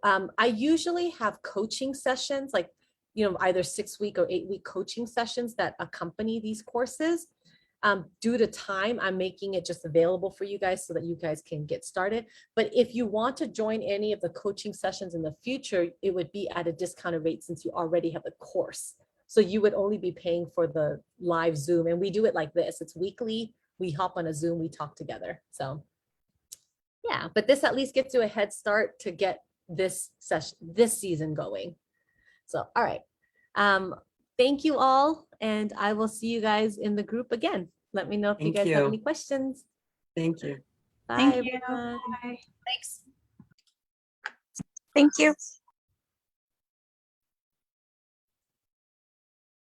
I usually have coaching sessions, like, you know, either 6-week or 8-week coaching sessions that accompany these courses. Due to time, I'm making it just available for you guys so that you guys can get started. But if you want to join any of the coaching sessions in the future, it would be at a discounted rate since you already have the course. So you would only be paying for the live Zoom. And we do it like this. It's weekly. We hop on a Zoom, we talk together. So yeah, but this at least gets you a head start to get this season going. So, all right. Thank you all. And I will see you guys in the group again. Let me know if you Thank guys have you. any questions. Thank you. Bye, Thank you. everyone. Thanks. Thank you.